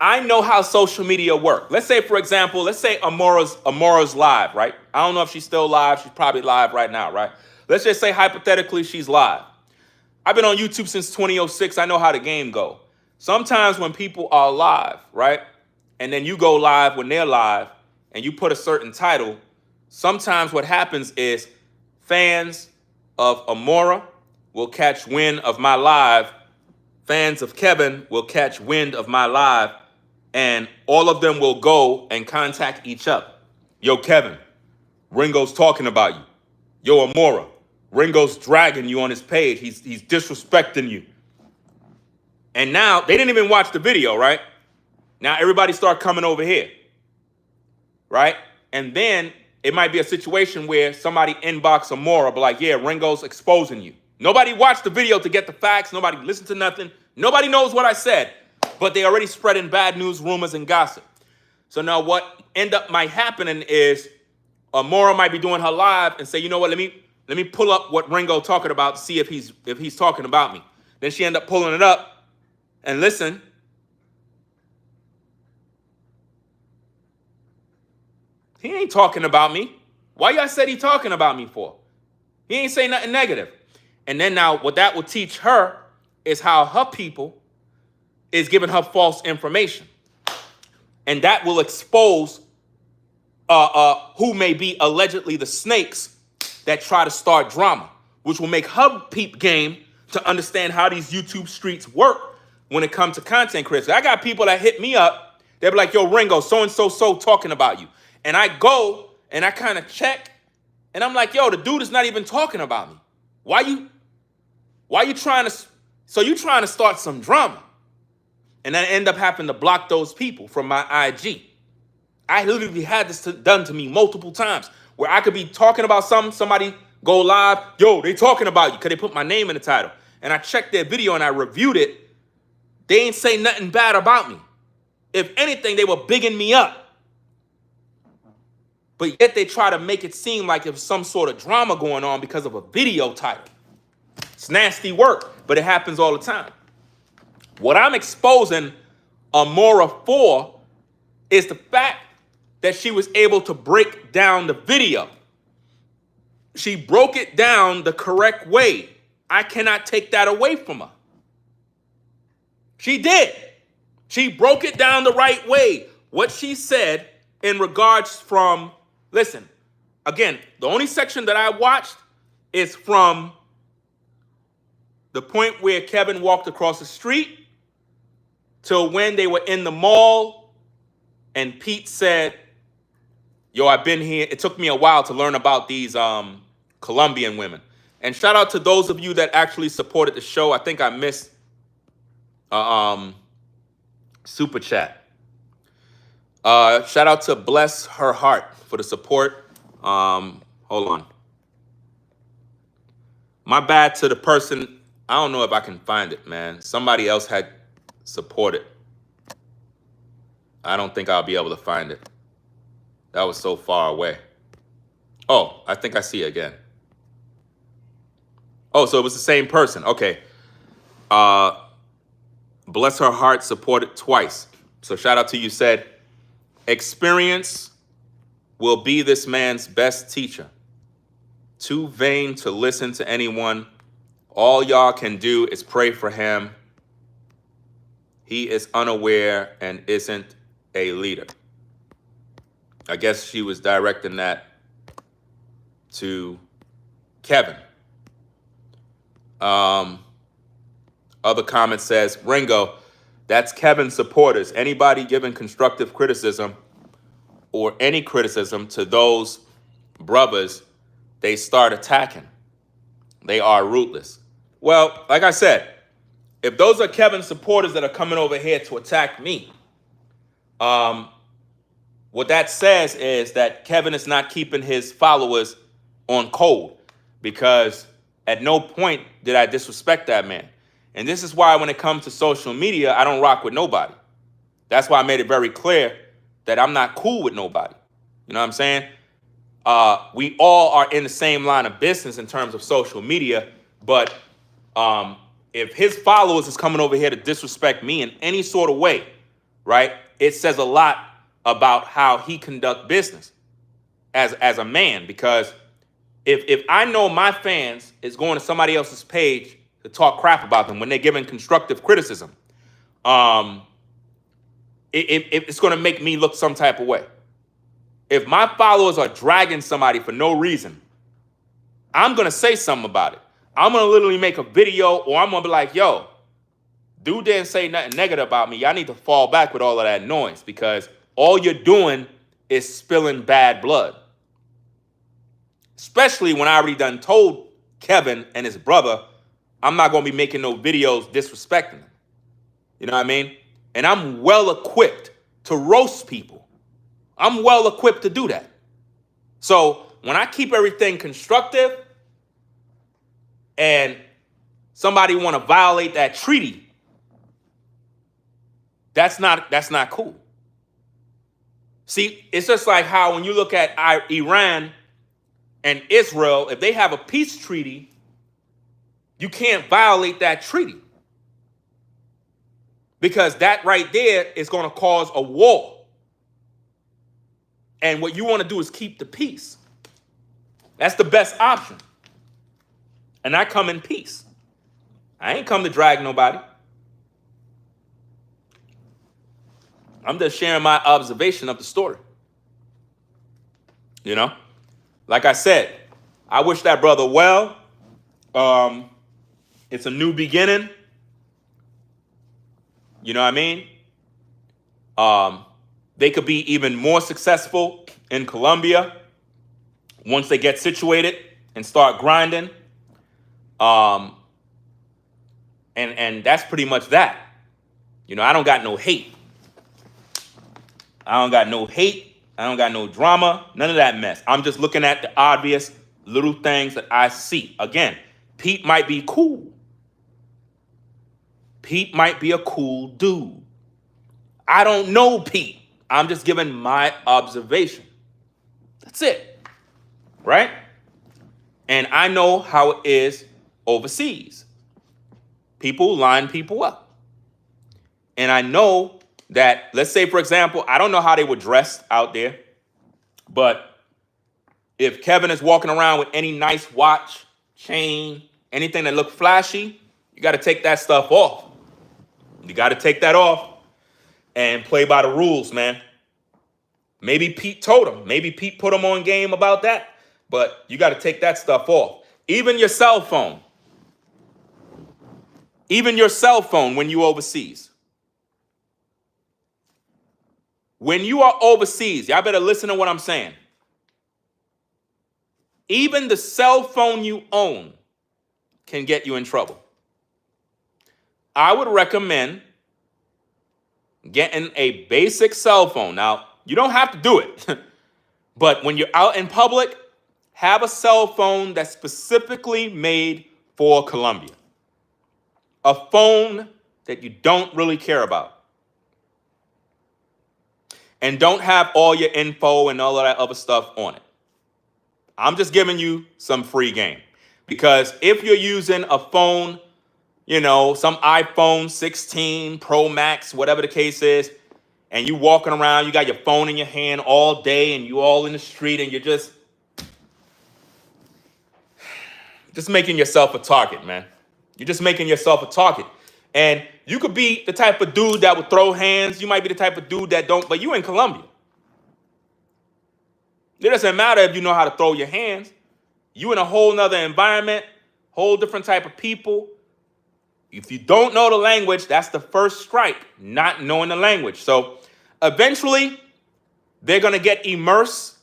I know how social media work. Let's say, for example, let's say Amoira's live, right? I don't know if she's still live. She's probably live right now, right? Let's just say hypothetically she's live. I've been on YouTube since 2006. I know how the game go. Sometimes when people are live, right? And then you go live when they're live and you put a certain title, sometimes what happens is fans of Amoira will catch wind of my live. Fans of Kevin will catch wind of my live. And all of them will go and contact each other. Yo, Kevin, Ringo's talking about you. Yo, Amoira, Ringo's dragging you on his page. He's disrespecting you. And now, they didn't even watch the video, right? Now everybody start coming over here, right? And then it might be a situation where somebody inbox Amoira, but like, yeah, Ringo's exposing you. Nobody watched the video to get the facts. Nobody listened to nothing. Nobody knows what I said, but they already spreading bad news, rumors, and gossip. So now what might happening is Amoira might be doing her live and say, you know what, let me pull up what Ringo talking about, see if he's talking about me. Then she end up pulling it up and listen. He ain't talking about me. Why y'all said he talking about me for? He ain't saying nothing negative. And then now what that will teach her is how her people is giving her false information. And that will expose who may be allegedly the snakes that try to start drama, which will make her peep game to understand how these YouTube streets work when it comes to content creators. I got people that hit me up. They'll be like, yo, Ringo, so-and-so talking about you. And I go and I kind of check and I'm like, yo, the dude is not even talking about me. Why you trying to, so you trying to start some drama? And then I end up having to block those people from my IG. I literally had this done to me multiple times where I could be talking about something, somebody go live, yo, they talking about you because they put my name in the title. And I checked their video and I reviewed it. They ain't say nothing bad about me. If anything, they were bigging me up. But yet they try to make it seem like there's some sort of drama going on because of a video title. It's nasty work, but it happens all the time. What I'm exposing Amoira for is the fact that she was able to break down the video. She broke it down the correct way. I cannot take that away from her. She did. She broke it down the right way. What she said in regards from, listen, again, the only section that I watched is from the point where Kevin walked across the street till when they were in the mall and Pete said, yo, I've been here. It took me a while to learn about these Colombian women. And shout out to those of you that actually supported the show. I think I missed super chat. Shout out to Bless Her Heart for the support. Hold on. My bad to the person. I don't know if I can find it, man. Somebody else had supported. I don't think I'll be able to find it. That was so far away. Oh, I think I see it again. Oh, so it was the same person. Okay. Bless Her Heart supported twice. So shout out to you. Said, experience will be this man's best teacher. Too vain to listen to anyone. All y'all can do is pray for him. He is unaware and isn't a leader. I guess she was directing that to Kevin. Other comment says, Ringo, that's Kevin's supporters. Anybody giving constructive criticism or any criticism to those brothers, they start attacking. They are rootless. Well, like I said, if those are Kevin's supporters that are coming over here to attack me, what that says is that Kevin is not keeping his followers on code, because at no point did I disrespect that man. And this is why when it comes to social media, I don't rock with nobody. That's why I made it very clear that I'm not cool with nobody. You know what I'm saying? We all are in the same line of business in terms of social media, but if his followers is coming over here to disrespect me in any sort of way, right, it says a lot about how he conduct business as a man. Because if I know my fans is going to somebody else's page to talk crap about them when they're giving constructive criticism, it's going to make me look some type of way. If my followers are dragging somebody for no reason, I'm going to say something about it. I'm going to literally make a video, or I'm going to be like, yo, dude didn't say nothing negative about me. Y'all need to fall back with all of that noise, because all you're doing is spilling bad blood. Especially when I already done told Kevin and his brother, I'm not going to be making no videos disrespecting them. You know what I mean? And I'm well equipped to roast people. I'm well equipped to do that. So when I keep everything constructive and somebody want to violate that treaty, that's not cool. See, it's just like how when you look at Iran and Israel, if they have a peace treaty, you can't violate that treaty. Because that right there is going to cause a war. And what you want to do is keep the peace. That's the best option. And I come in peace. I ain't come to drag nobody. I'm just sharing my observation of the story. You know? Like I said, I wish that brother well. It's a new beginning. You know what I mean? They could be even more successful in Colombia once they get situated and start grinding. And that's pretty much that. You know, I don't got no hate. I don't got no hate. I don't got no drama. None of that mess. I'm just looking at the obvious little things that I see. Again, Pete might be cool. Pete might be a cool dude. I don't know Pete. I'm just giving my observation. That's it. Right? And I know how it is overseas. People line people up. And I know that, let's say, for example, I don't know how they were dressed out there, but if Kevin is walking around with any nice watch, chain, anything that look flashy, you got to take that stuff off. You got to take that off and play by the rules, man. Maybe Pete told him. Maybe Pete put him on game about that. But you got to take that stuff off. Even your cell phone. Even your cell phone when you overseas. When you are overseas, y'all better listen to what I'm saying. Even the cell phone you own can get you in trouble. I would recommend getting a basic cell phone. Now, you don't have to do it. But when you're out in public, have a cell phone that's specifically made for Colombia. A phone that you don't really care about. And don't have all your info and all of that other stuff on it. I'm just giving you some free game. Because if you're using a phone, you know, some iPhone 16 Pro Max, whatever the case is, and you walking around, you got your phone in your hand all day and you all in the street and you're just making yourself a target, man. You're just making yourself a target. And you could be the type of dude that would throw hands. You might be the type of dude that don't, but you in Colombia. It doesn't matter if you know how to throw your hands. You in a whole nother environment, whole different type of people. If you don't know the language, that's the first strike, not knowing the language. So eventually, they're going to get immersed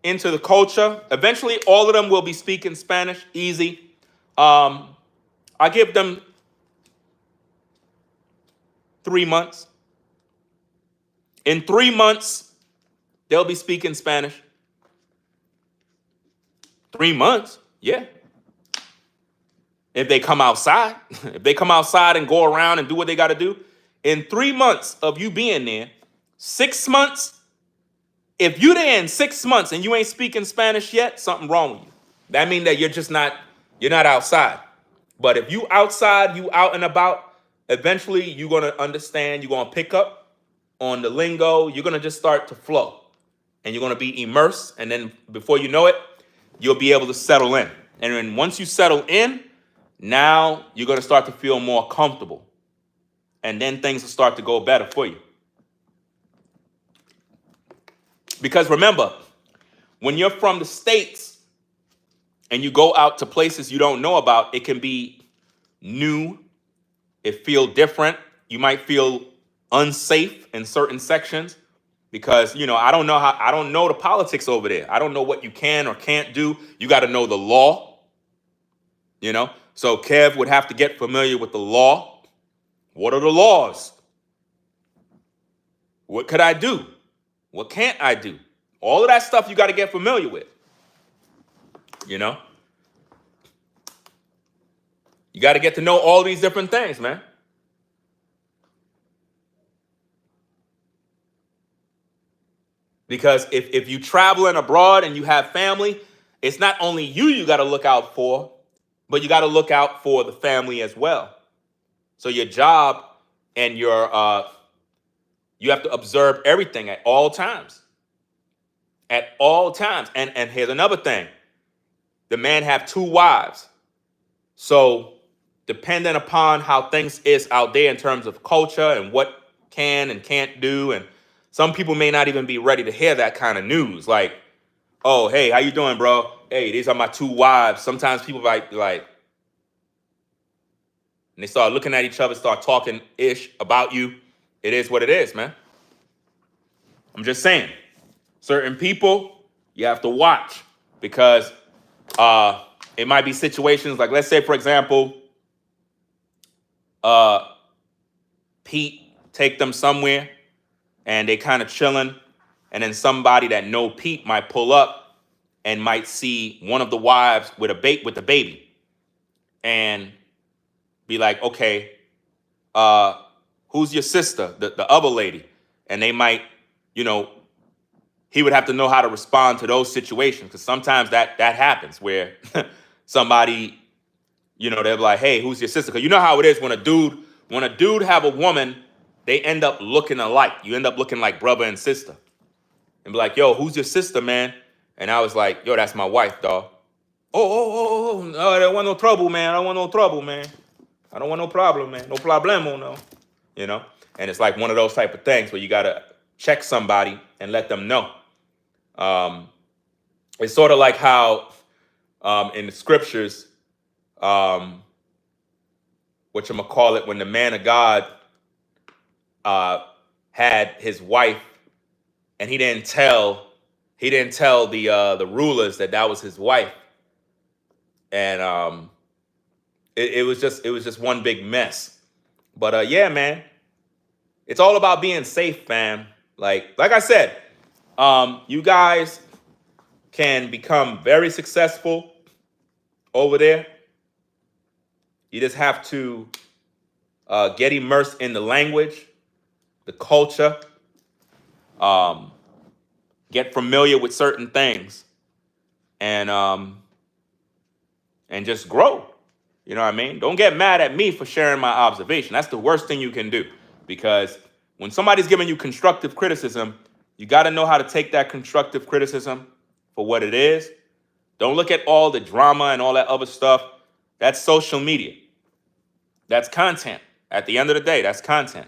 into the culture. Eventually, all of them will be speaking Spanish, easy. I give them 3 months. In 3 months, they'll be speaking Spanish. 3 months, yeah. If they come outside, and go around and do what they got to do, in 3 months of you being there, 6 months, if you there in 6 months and you ain't speaking Spanish yet, something wrong with you. That means that you're not outside. But if you outside, you out and about, eventually you're going to understand, you're going to pick up on the lingo, you're going to just start to flow. And you're going to be immersed, and then before you know it, you'll be able to settle in. And then once you settle in, now you're going to start to feel more comfortable. And then things will start to go better for you. Because remember, when you're from the States and you go out to places you don't know about, it can be new. It feels different. You might feel unsafe in certain sections because, you know, I don't know the politics over there. I don't know what you can or can't do. You got to know the law. you know? So Kev would have to get familiar with the law. What are the laws? What could I do? What can't I do? All of that stuff you got to get familiar with, you know? You got to get to know all these different things, man. Because if you traveling abroad and you have family, it's not only you got to look out for, but you got to look out for the family as well. So your job and your you have to observe everything at all times. At all times. And here's another thing. The man have 2 wives. So depending upon how things is out there in terms of culture and what can and can't do, and some people may not even be ready to hear that kind of news. Like, oh, hey, how you doing, bro? Hey, these are my 2 wives. Sometimes people like, and they start looking at each other, start talking ish about you. It is what it is, man. I'm just saying, certain people you have to watch, because it might be situations like, let's say, for example, Pete take them somewhere and they kind of chilling, and then somebody that know Pete might pull up and might see one of the wives with the baby and be like, okay, who's your sister, the other lady? And they might, he would have to know how to respond to those situations, because sometimes that happens where somebody, they're like, hey, who's your sister? Because you know how it is when a dude have a woman, they end up looking alike. You end up looking like brother and sister. And be like, yo, who's your sister, man? And I was like, yo, that's my wife, dog. Oh, no, I don't want no trouble, man. I don't want no trouble, man. I don't want no problem, man. No problemo, no. And it's like one of those type of things where you got to check somebody and let them know. It's sort of like how in the scriptures, whatchamacallit, when the man of God had his wife, and he didn't tell the rulers that was his wife, and it was just one big mess. But yeah, man, it's all about being safe, fam. Like I said, you guys can become very successful over there. You just have to get immersed in the language, the culture, get familiar with certain things, and just grow. You know what I mean? Don't get mad at me for sharing my observation. That's the worst thing you can do, because when somebody's giving you constructive criticism, you got to know how to take that constructive criticism for what it is. Don't look at all the drama and all that other stuff. That's social media. That's content. At the end of the day, that's content.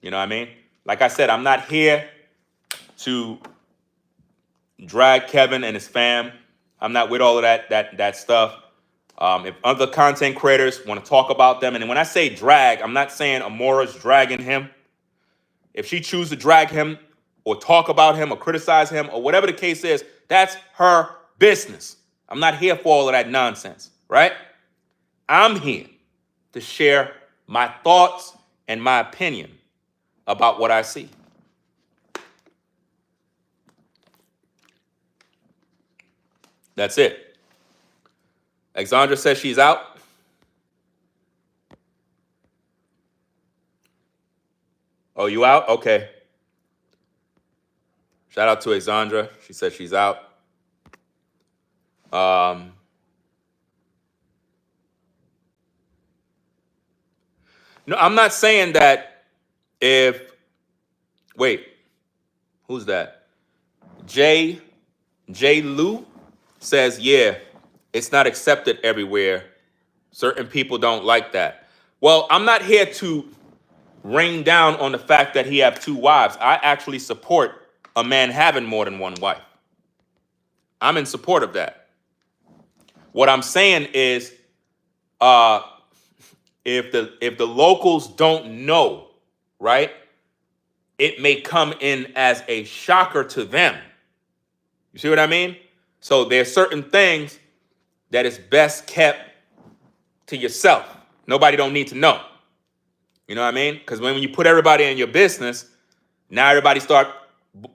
You know what I mean? Like I said, I'm not here to drag Kevin and his fam. I'm not with all of that stuff. If other content creators want to talk about them, and when I say drag, I'm not saying Amoira's dragging him. If she chooses to drag him or talk about him or criticize him or whatever the case is, that's her business. I'm not here for all of that nonsense, right? I'm here to share my thoughts and my opinion about what I see. That's it. Alexandra says she's out. Oh, you out? Okay. Shout out to Alexandra. She said she's out. No, I'm not saying that wait, who's that? J. Lou says, yeah, it's not accepted everywhere. Certain people don't like that. Well, I'm not here to rain down on the fact that he have 2 wives. I actually support a man having more than 1 wife. I'm in support of that. What I'm saying is, if the locals don't know, right, it may come in as a shocker to them. You see what I mean? So there's certain things that is best kept to yourself. Nobody don't need to know. You know what I mean? Because when you put everybody in your business, now everybody start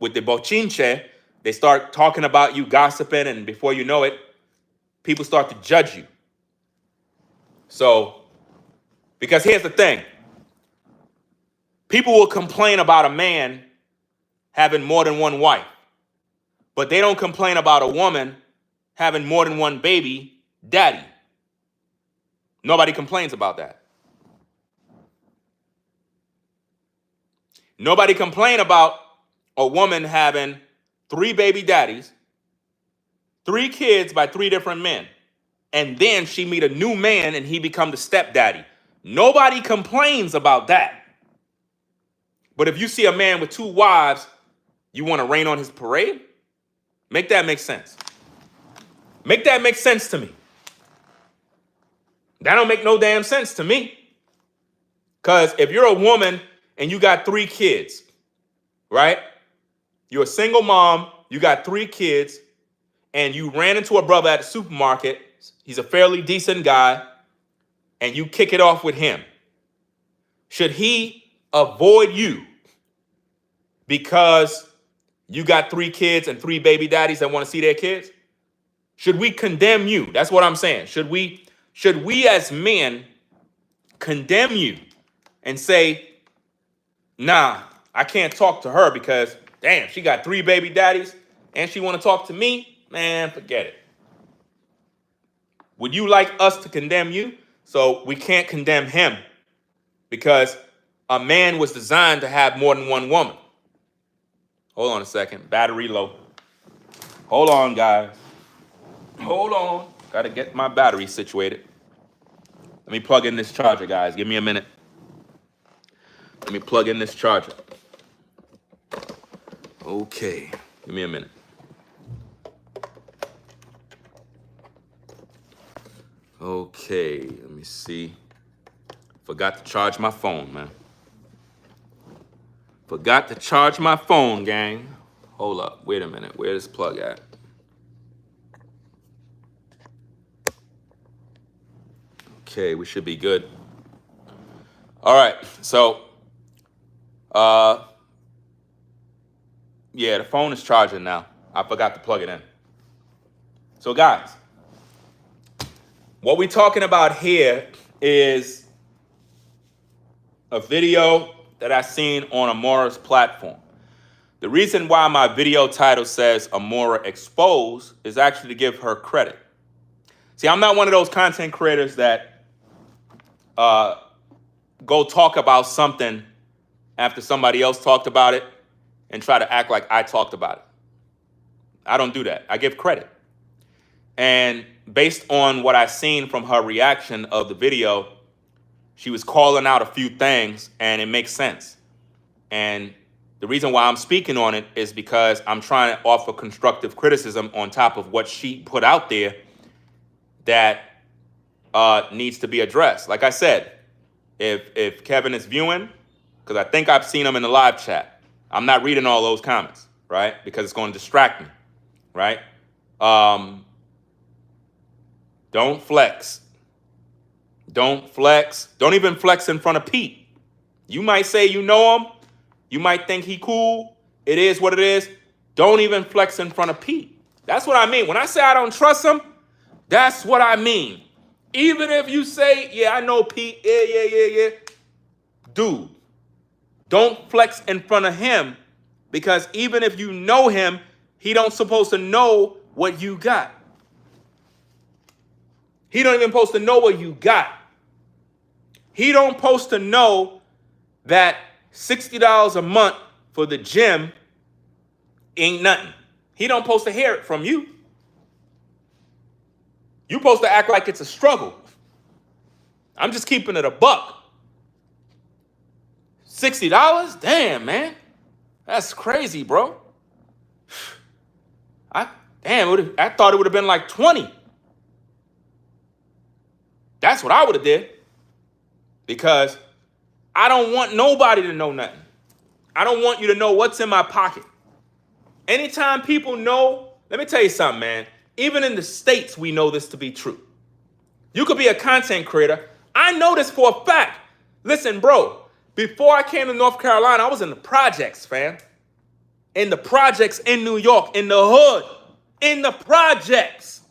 with the bochinche. They start talking about you, gossiping, and before you know it, people start to judge you. So, because here's the thing. People will complain about a man having more than one wife, but they don't complain about a woman having more than one baby daddy. Nobody complains about that. Nobody complain about a woman having 3 baby daddies, 3 kids by 3 different men, and then she meet a new man and he become the stepdaddy. Nobody complains about that. But if you see a man with 2 wives, you want to rain on his parade? Make that make sense. Make that make sense to me. That don't make no damn sense to me. Because if you're a woman and you got 3 kids, right? You're a single mom, you got 3 kids, and you ran into a brother at the supermarket. He's a fairly decent guy, and you kick it off with him. Should he avoid you because you got 3 kids and 3 baby daddies that want to see their kids? Should we condemn you? That's what I'm saying. Should we as men condemn you and say, nah, I can't talk to her because, damn, she got 3 baby daddies and she want to talk to me? Man, forget it. Would you like us to condemn you? So we can't condemn him because a man was designed to have more than one woman. Hold on a second. Battery low. Hold on, guys. Hold on. Got to get my battery situated. Let me plug in this charger, guys. Give me a minute. Let me plug in this charger. Okay. Give me a minute. Okay. Let me see. Forgot to charge my phone, man. Forgot to charge my phone, gang. Hold up. Wait a minute. Where's this plug at? Okay, we should be good. All right. So, yeah, the phone is charging now. I forgot to plug it in. So, guys, what we're talking about here is a video that I seen on Amoira's platform. The reason why my video title says Amoira Exposed is actually to give her credit. See, I'm not one of those content creators that go talk about something after somebody else talked about it and try to act like I talked about it. I don't do that. I give credit. And based on what I seen from her reaction of the video, she was calling out a few things, and it makes sense. And the reason why I'm speaking on it is because I'm trying to offer constructive criticism on top of what she put out there that needs to be addressed. Like I said, if Kevin is viewing, because I think I've seen him in the live chat, I'm not reading all those comments, right? Because it's going to distract me, right? Don't flex. Don't flex. Don't even flex in front of Pete. You might say you know him. You might think he cool. It is what it is. Don't even flex in front of Pete. That's what I mean. When I say I don't trust him, that's what I mean. Even if you say, yeah, I know Pete. Yeah. Dude, don't flex in front of him, because even if you know him, he don't supposed to know what you got. He don't even supposed to know what you got. He don't supposed to know that $60 a month for the gym ain't nothing. He don't supposed to hear it from you. You supposed to act like it's a struggle. I'm just keeping it a buck. $60? Damn, man. That's crazy, bro. I thought it would have been like 20. That's what I would have did. Because I don't want nobody to know nothing. I don't want you to know what's in my pocket. Anytime people know, let me tell you something, man. Even in the States, we know this to be true. You could be a content creator. I know this for a fact. Listen, bro, before I came to North Carolina, I was in the projects, fam. In the projects in New York, in the hood, in the projects.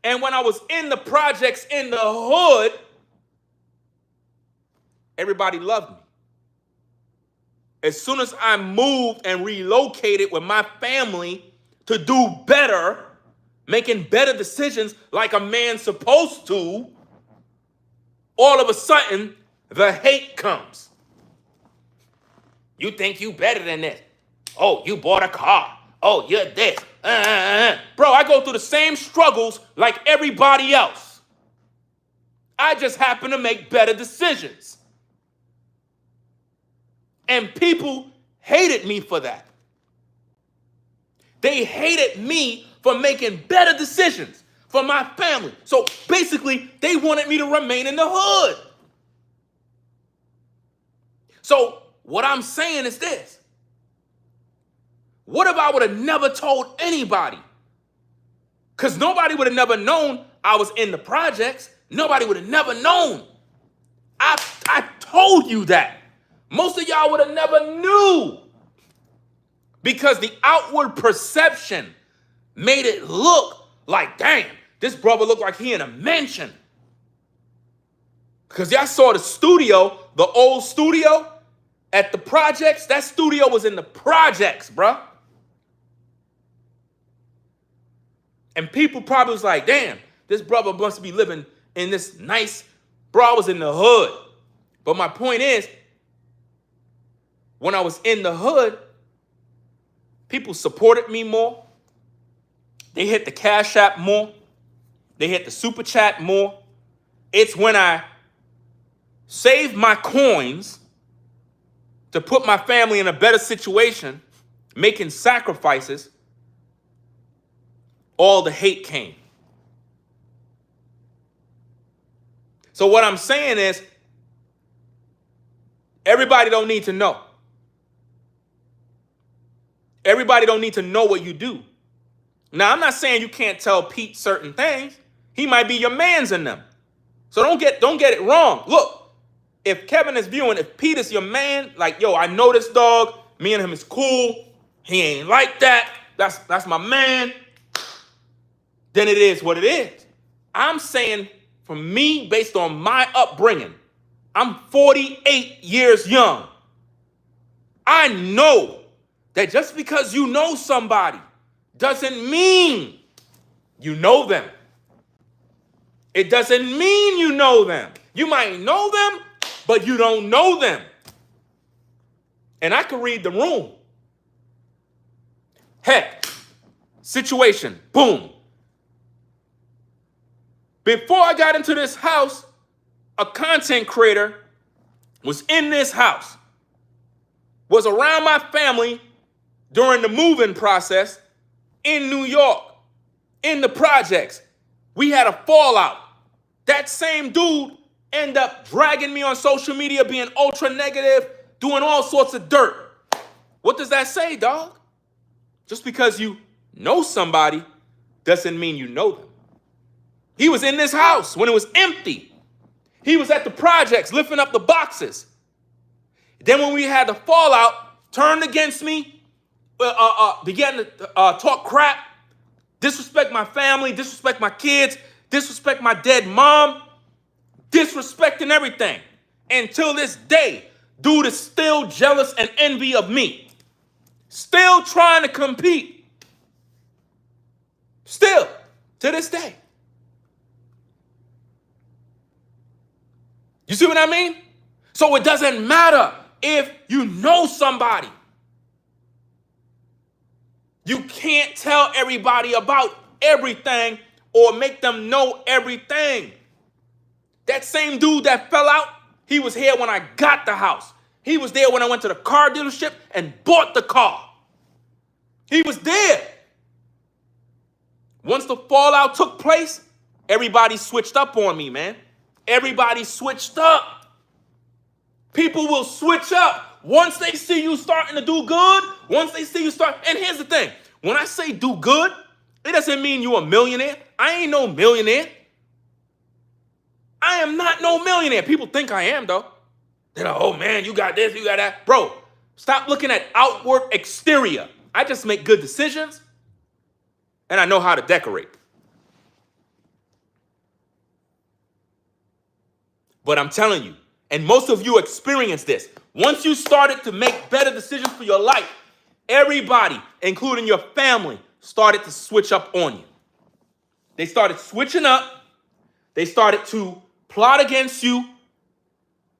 And when I was in the projects in the hood, everybody loved me. As soon as I moved and relocated with my family to do better, making better decisions like a man's supposed to, all of a sudden, the hate comes. You think you better than this. Oh, you bought a car. Oh, you're this. Bro, I go through the same struggles like everybody else. I just happen to make better decisions. And people hated me for that. They hated me for making better decisions for my family. So basically, they wanted me to remain in the hood. So what I'm saying is this. What if I would have never told anybody? Because nobody would have never known I was in the projects. Nobody would have never known. I told you that. Most of y'all would have never knew. Because the outward perception made it look like, damn, this brother looked like he in a mansion. Because y'all saw the studio, the old studio at the projects. That studio was in the projects, bruh. And people probably was like, damn, this brother must be living in this nice, bro, I was in the hood. But my point is, when I was in the hood, people supported me more. They hit the Cash App more. They hit the Super Chat more. It's when I saved my coins to put my family in a better situation, making sacrifices, all the hate came. So what I'm saying is, everybody don't need to know. Everybody don't need to know what you do. Now, I'm not saying you can't tell Pete certain things. He might be your mans in them. So don't get it wrong. Look, if Kevin is viewing, if Pete is your man, like, yo, I know this dog, me and him is cool, he ain't like that, that's my man, then it is what it is. I'm saying, for me, based on my upbringing, I'm 48 years young. I know that just because you know somebody doesn't mean you know them. It doesn't mean you know them. You might know them, but you don't know them. And I can read the room. Heck, situation, boom. Before I got into this house, a content creator was in this house, was around my family during the moving process in New York, in the projects. We had a fallout. That same dude ended up dragging me on social media, being ultra negative, doing all sorts of dirt. What does that say, dog? Just because you know somebody doesn't mean you know them. He was in this house when it was empty. He was at the projects lifting up the boxes. Then when we had the fallout, turned against me, began to talk crap, disrespect my family, disrespect my kids, disrespect my dead mom, disrespecting everything. Until this day, dude is still jealous and envy of me. Still trying to compete. Still, to this day. You see what I mean? So it doesn't matter if you know somebody. You can't tell everybody about everything or make them know everything. That same dude that fell out, he was here when I got the house. He was there when I went to the car dealership and bought the car. He was there. Once the fallout took place, everybody switched up on me, man. Everybody switched up. People will switch up. Once they see you starting to do good, once they see you start, and here's the thing. When I say do good, It doesn't mean you a millionaire. I ain't no millionaire. I am not no millionaire. People think I am, though. They're like, oh man, you got this, you got that. Bro, stop looking at outward exterior. I just make good decisions and I know how to decorate. But I'm telling you, and most of you experience this, once you started to make better decisions for your life, everybody, including your family, started to switch up on you. They started switching up. They started to plot against you.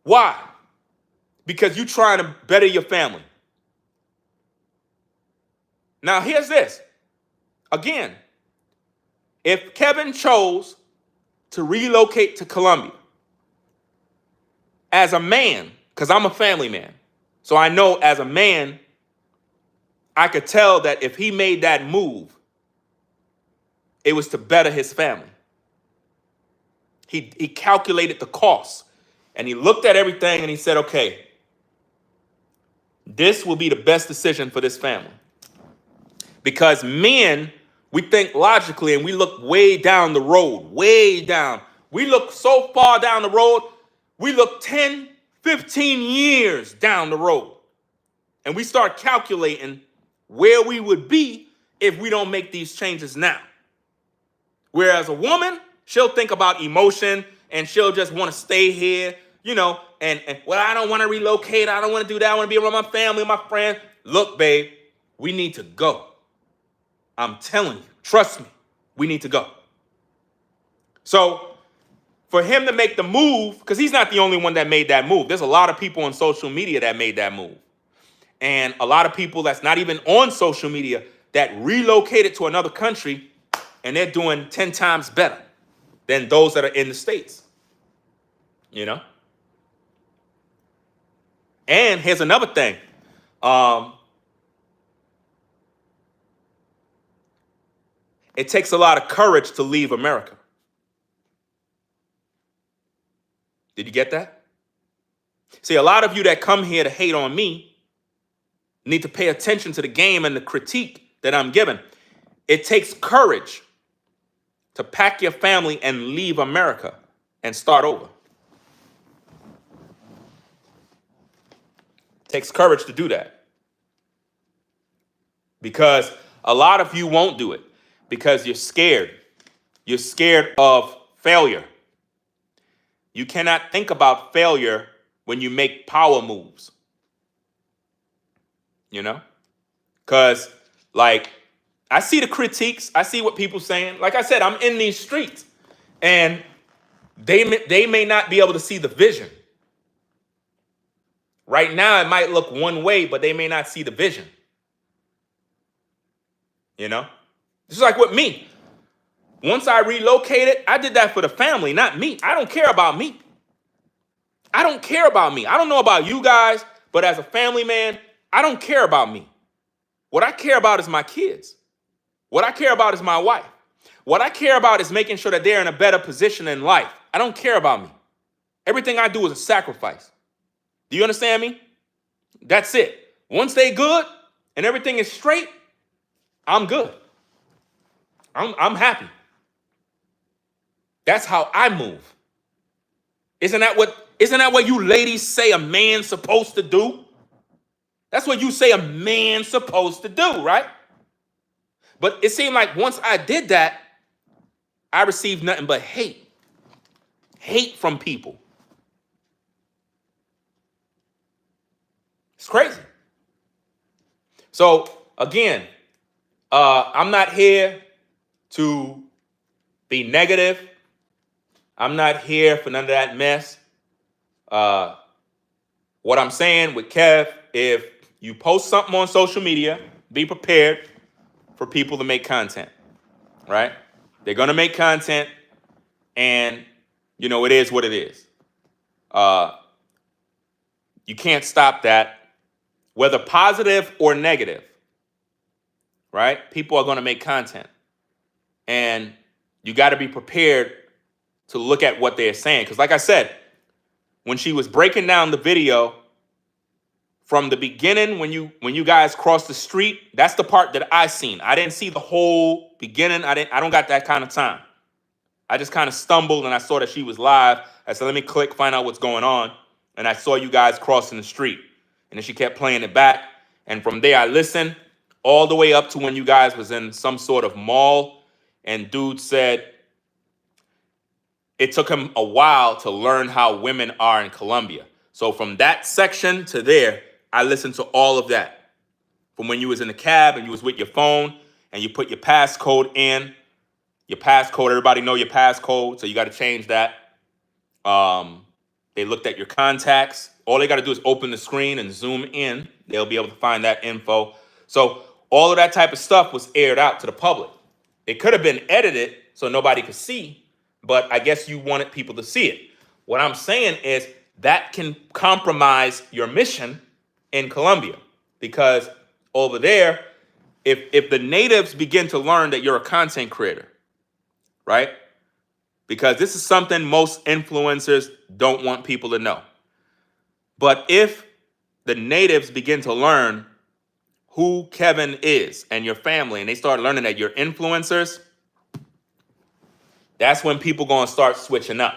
Why? Because you're trying to better your family. Now, here's this. Again, if Kevin chose to relocate to Colombia, as a man, because I'm a family man, so I know as a man, I could tell that if he made that move, it was to better his family. He calculated the cost, and he looked at everything, and he said, okay, this will be the best decision for this family. Because men, we think logically, and we look way down the road, way down. We look so far down the road, we look 10, 15 years down the road. And we start calculating where we would be if we don't make these changes now. Whereas a woman, she'll think about emotion and she'll just want to stay here, you know, and well, I don't want to relocate. I don't want to do that. I want to be around my family, my friends. Look, babe, we need to go. I'm telling you, trust me, we need to go. So for him to make the move, because he's not the only one that made that move. There's a lot of people on social media that made that move. And a lot of people that's not even on social media that relocated to another country, and they're doing 10 times better than those that are in the States. You know? And here's another thing. It takes a lot of courage to leave America. Did you get that? See, a lot of you that come here to hate on me need to pay attention to the game and the critique that I'm giving. It takes courage to pack your family and leave America and start over. It takes courage to do that. Because a lot of you won't do it because you're scared. You're scared of failure. You cannot think about failure when you make power moves. You know? Because, like, I see the critiques. I see what people saying. Like I said, I'm in these streets. And they may not be able to see the vision. Right now, it might look one way, but they may not see the vision. You know? Just like with me. Once I relocated, I did that for the family, not me. I don't care about me. I don't care about me. I don't know about you guys, but as a family man, I don't care about me. What I care about is my kids. What I care about is my wife. What I care about is making sure that they're in a better position in life. I don't care about me. Everything I do is a sacrifice. Do you understand me? That's it. Once they good and everything is straight, I'm good. I'm happy. That's how I move. Isn't that what you ladies say a man's supposed to do? That's what you say a man's supposed to do, right? But it seemed like once I did that, I received nothing but hate. Hate from people. It's crazy. So, again, I'm not here to be negative. I'm not here for none of that mess. What I'm saying with Kev, if you post something on social media, be prepared for people to make content, right? They're going to make content, and, you know, it is what it is. You can't stop that, whether positive or negative, right? People are going to make content, and you got to be prepared to look at what they're saying. Because like I said, when she was breaking down the video from the beginning when you guys crossed the street, that's the part that I seen. I didn't see the whole beginning. I don't got that kind of time. I just kind of stumbled and I saw that she was live. I said, let me click, find out what's going on. And I saw you guys crossing the street. And then she kept playing it back. And from there, I listened all the way up to when you guys was in some sort of mall. And dude said it took him a while to learn how women are in Colombia. So from that section to there, I listened to all of that. From when you was in the cab and you was with your phone and you put your passcode in. Your passcode, everybody know your passcode, so you got to change that. They looked at your contacts. All they got to do is open the screen and zoom in. They'll be able to find that info. So all of that type of stuff was aired out to the public. It could have been edited so nobody could see, but I guess you wanted people to see it. What I'm saying is that can compromise your mission in Colombia, because over there, if the natives begin to learn that you're a content creator, right? Because this is something most influencers don't want people to know. But if the natives begin to learn who Kevin is and your family, and they start learning that you're influencers, that's when people gonna start switching up.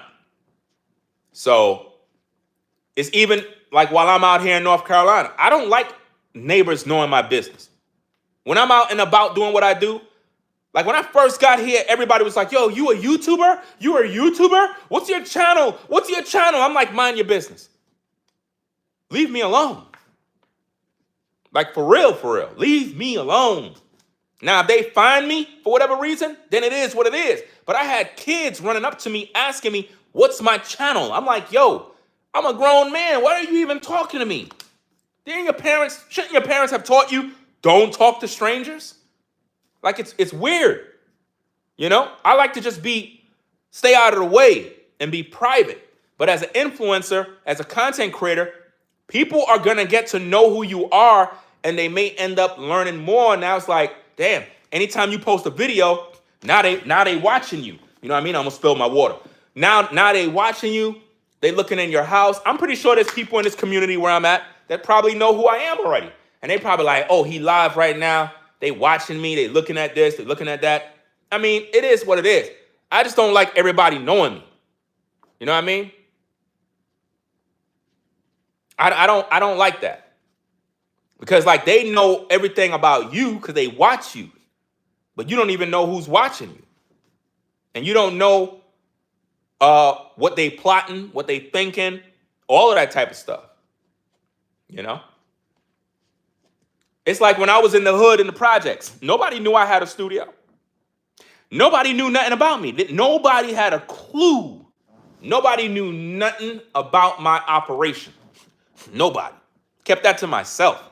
So it's even like while I'm out here in North Carolina, I don't like neighbors knowing my business. When I'm out and about doing what I do, like when I first got here, everybody was like, yo, you a YouTuber? You a YouTuber? What's your channel? What's your channel? I'm like, mind your business. Leave me alone. Like for real, leave me alone. Now, if they find me for whatever reason, then it is what it is. But I had kids running up to me asking me, what's my channel? I'm like, yo, I'm a grown man. Why are you even talking to me? Shouldn't your parents have taught you, don't talk to strangers? Like it's weird, you know? I like to just stay out of the way and be private. But as an influencer, as a content creator, people are gonna get to know who you are, and they may end up learning more. Now it's like, damn, anytime you post a video, now they watching you. You know what I mean? I almost spilled my water. Now they watching you, they looking in your house. I'm pretty sure there's people in this community where I'm at that probably know who I am already. And they probably like, oh, he live right now. They watching me, they looking at this, they looking at that. I mean, it is what it is. I just don't like everybody knowing me. You know what I mean? I don't like that. Because like they know everything about you because they watch you. But you don't even know who's watching you. And you don't know what they plotting, what they thinking, all of that type of stuff. You know? It's like when I was in the hood in the projects, nobody knew I had a studio. Nobody knew nothing about me. Nobody had a clue. Nobody knew nothing about my operation. Nobody. Kept that to myself.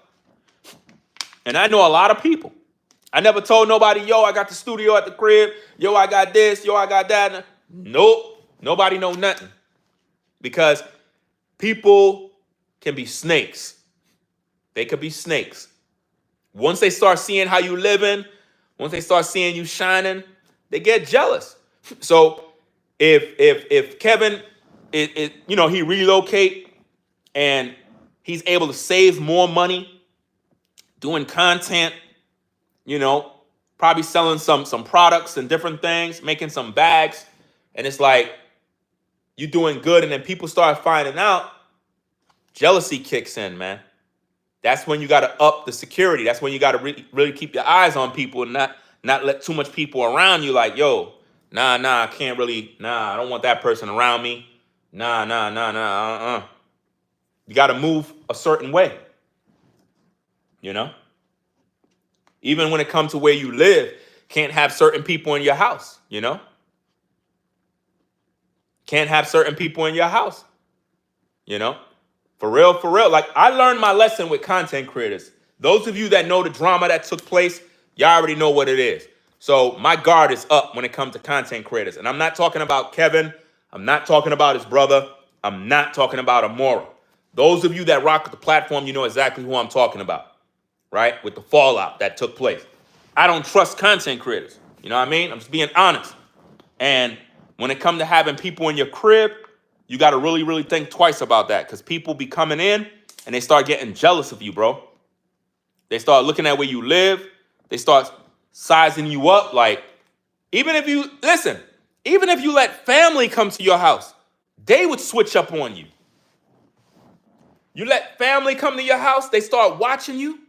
And I know a lot of people. I never told nobody, yo, I got the studio at the crib. Yo, I got this. Yo, I got that. Nope. Nobody know nothing. Because people can be snakes. They could be snakes. Once they start seeing how you living, once they start seeing you shining, they get jealous. So if Kevin he relocate and he's able to save more money doing content, probably selling some products and different things, making some bags, and it's like you doing good, and then people start finding out, jealousy kicks in, man. That's when you got to up the security. That's when you got to really keep your eyes on people and not let too much people around you. Like, yo, nah, I can't really, I don't want that person around me. Nah. You got to move a certain way, Even when it comes to where you live, can't have certain people in your house, Can't have certain people in your house, For real. Like, I learned my lesson with content creators. Those of you that know the drama that took place, y'all already know what it is. So my guard is up when it comes to content creators. And I'm not talking about Kevin. I'm not talking about his brother. I'm not talking about Amoira. Those of you that rock with the platform, you know exactly who I'm talking about, right? With the fallout that took place. I don't trust content creators. You know what I mean? I'm just being honest. And when it comes to having people in your crib, you got to really, really think twice about that, because people be coming in and they start getting jealous of you, bro. They start looking at where you live. They start sizing you up. Like, even if you let family come to your house, they would switch up on you. You let family come to your house, they start watching you.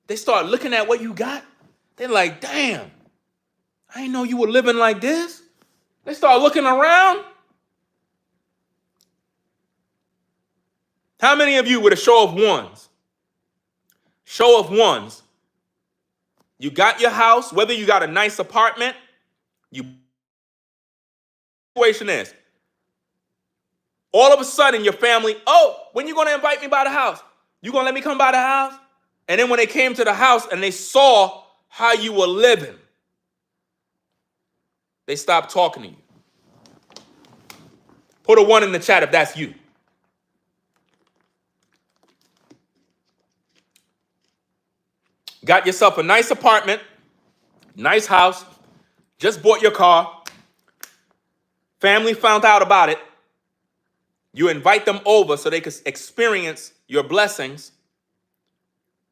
They start looking at what you got. They're like, damn, I didn't know you were living like this. They start looking around. How many of you, with a show of ones, you got your house, whether you got a nice apartment, situation is, all of a sudden your family, oh, when you gonna invite me by the house? You gonna let me come by the house? And then when they came to the house and they saw how you were living, they stopped talking to you. Put a 1 in the chat if that's you. Got yourself a nice apartment, nice house, just bought your car. Family found out about it. You invite them over so they could experience your blessings.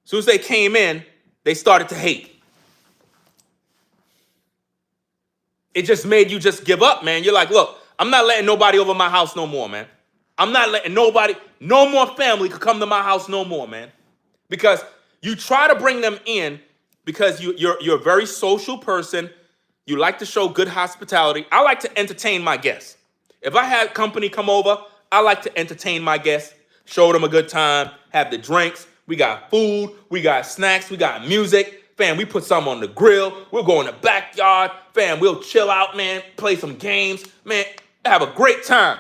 As soon as they came in, they started to hate. It just made you just give up, man. You're like, look, I'm not letting nobody over my house no more, man. I'm not letting nobody, no more family could come to my house no more, man. Because you try to bring them in because you're a very social person. You like to show good hospitality. I like to entertain my guests. If I had company come over, I like to entertain my guests, show them a good time, have the drinks. We got food, we got snacks, we got music. Fam, we put some on the grill. We'll go in the backyard. Fam, we'll chill out, man, play some games. Man, have a great time.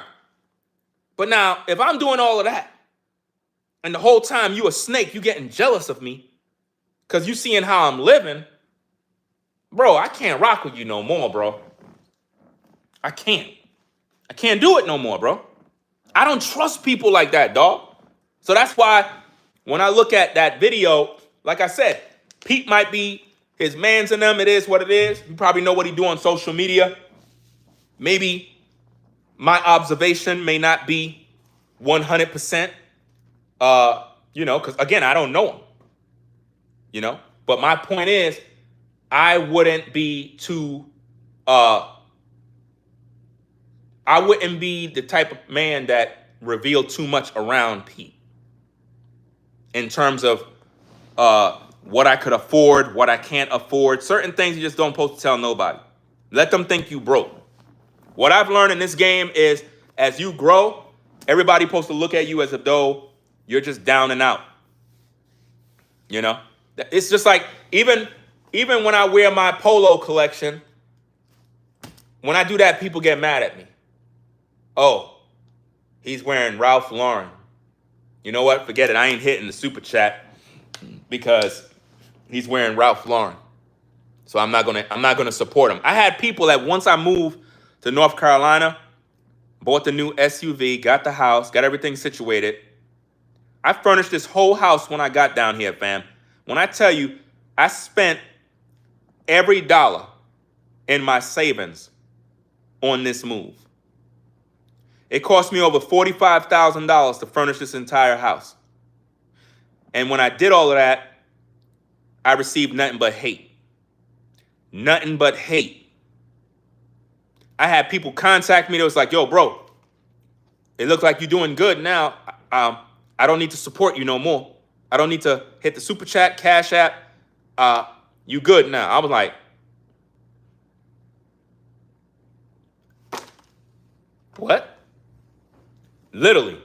But now, if I'm doing all of that, and the whole time you a snake, you getting jealous of me because you seeing how I'm living, bro, I can't rock with you no more, bro. I can't do it no more, bro. I don't trust people like that, dog. So that's why when I look at that video, like I said, Pete might be his mans in them. It is what it is. You probably know what he do on social media. Maybe my observation may not be 100%, because again, I don't know him, But my point is, I wouldn't be the type of man that revealed too much around Pete in terms of what I could afford, what I can't afford. Certain things you just don't supposed to tell nobody. Let them think you broke. What I've learned in this game is as you grow, everybody supposed to look at you as though you're just down and out. It's just like even when I wear my polo collection, when I do that, people get mad at me. Oh, he's wearing Ralph Lauren. You know what? Forget it. I ain't hitting the super chat because he's wearing Ralph Lauren. So I'm not gonna support him. I had people that once I moved to North Carolina, bought the new SUV, got the house, got everything situated. I furnished this whole house when I got down here, fam. When I tell you, I spent every dollar in my savings on this move. It cost me over $45,000 to furnish this entire house. And when I did all of that, I received nothing but hate. Nothing but hate. I had people contact me that was like, yo, bro, it looks like you're doing good now. I don't need to support you no more. I don't need to hit the super chat, cash app. You good now. I was like, what? Literally,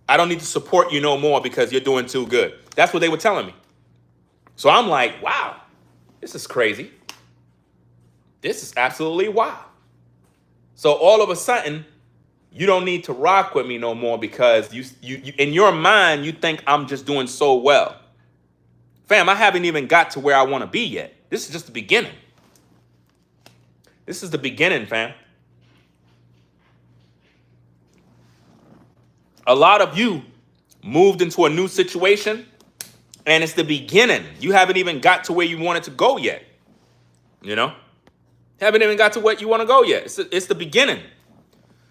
I don't need to support you no more because you're doing too good. That's what they were telling me. So I'm like, wow, this is crazy. This is absolutely wild. So all of a sudden, you don't need to rock with me no more because you in your mind, you think I'm just doing so well. Fam, I haven't even got to where I want to be yet. This is just the beginning. This is the beginning, fam. A lot of you moved into a new situation, and it's the beginning. You haven't even got to where you wanted to go yet. Haven't even got to what you want to go yet. It's the beginning.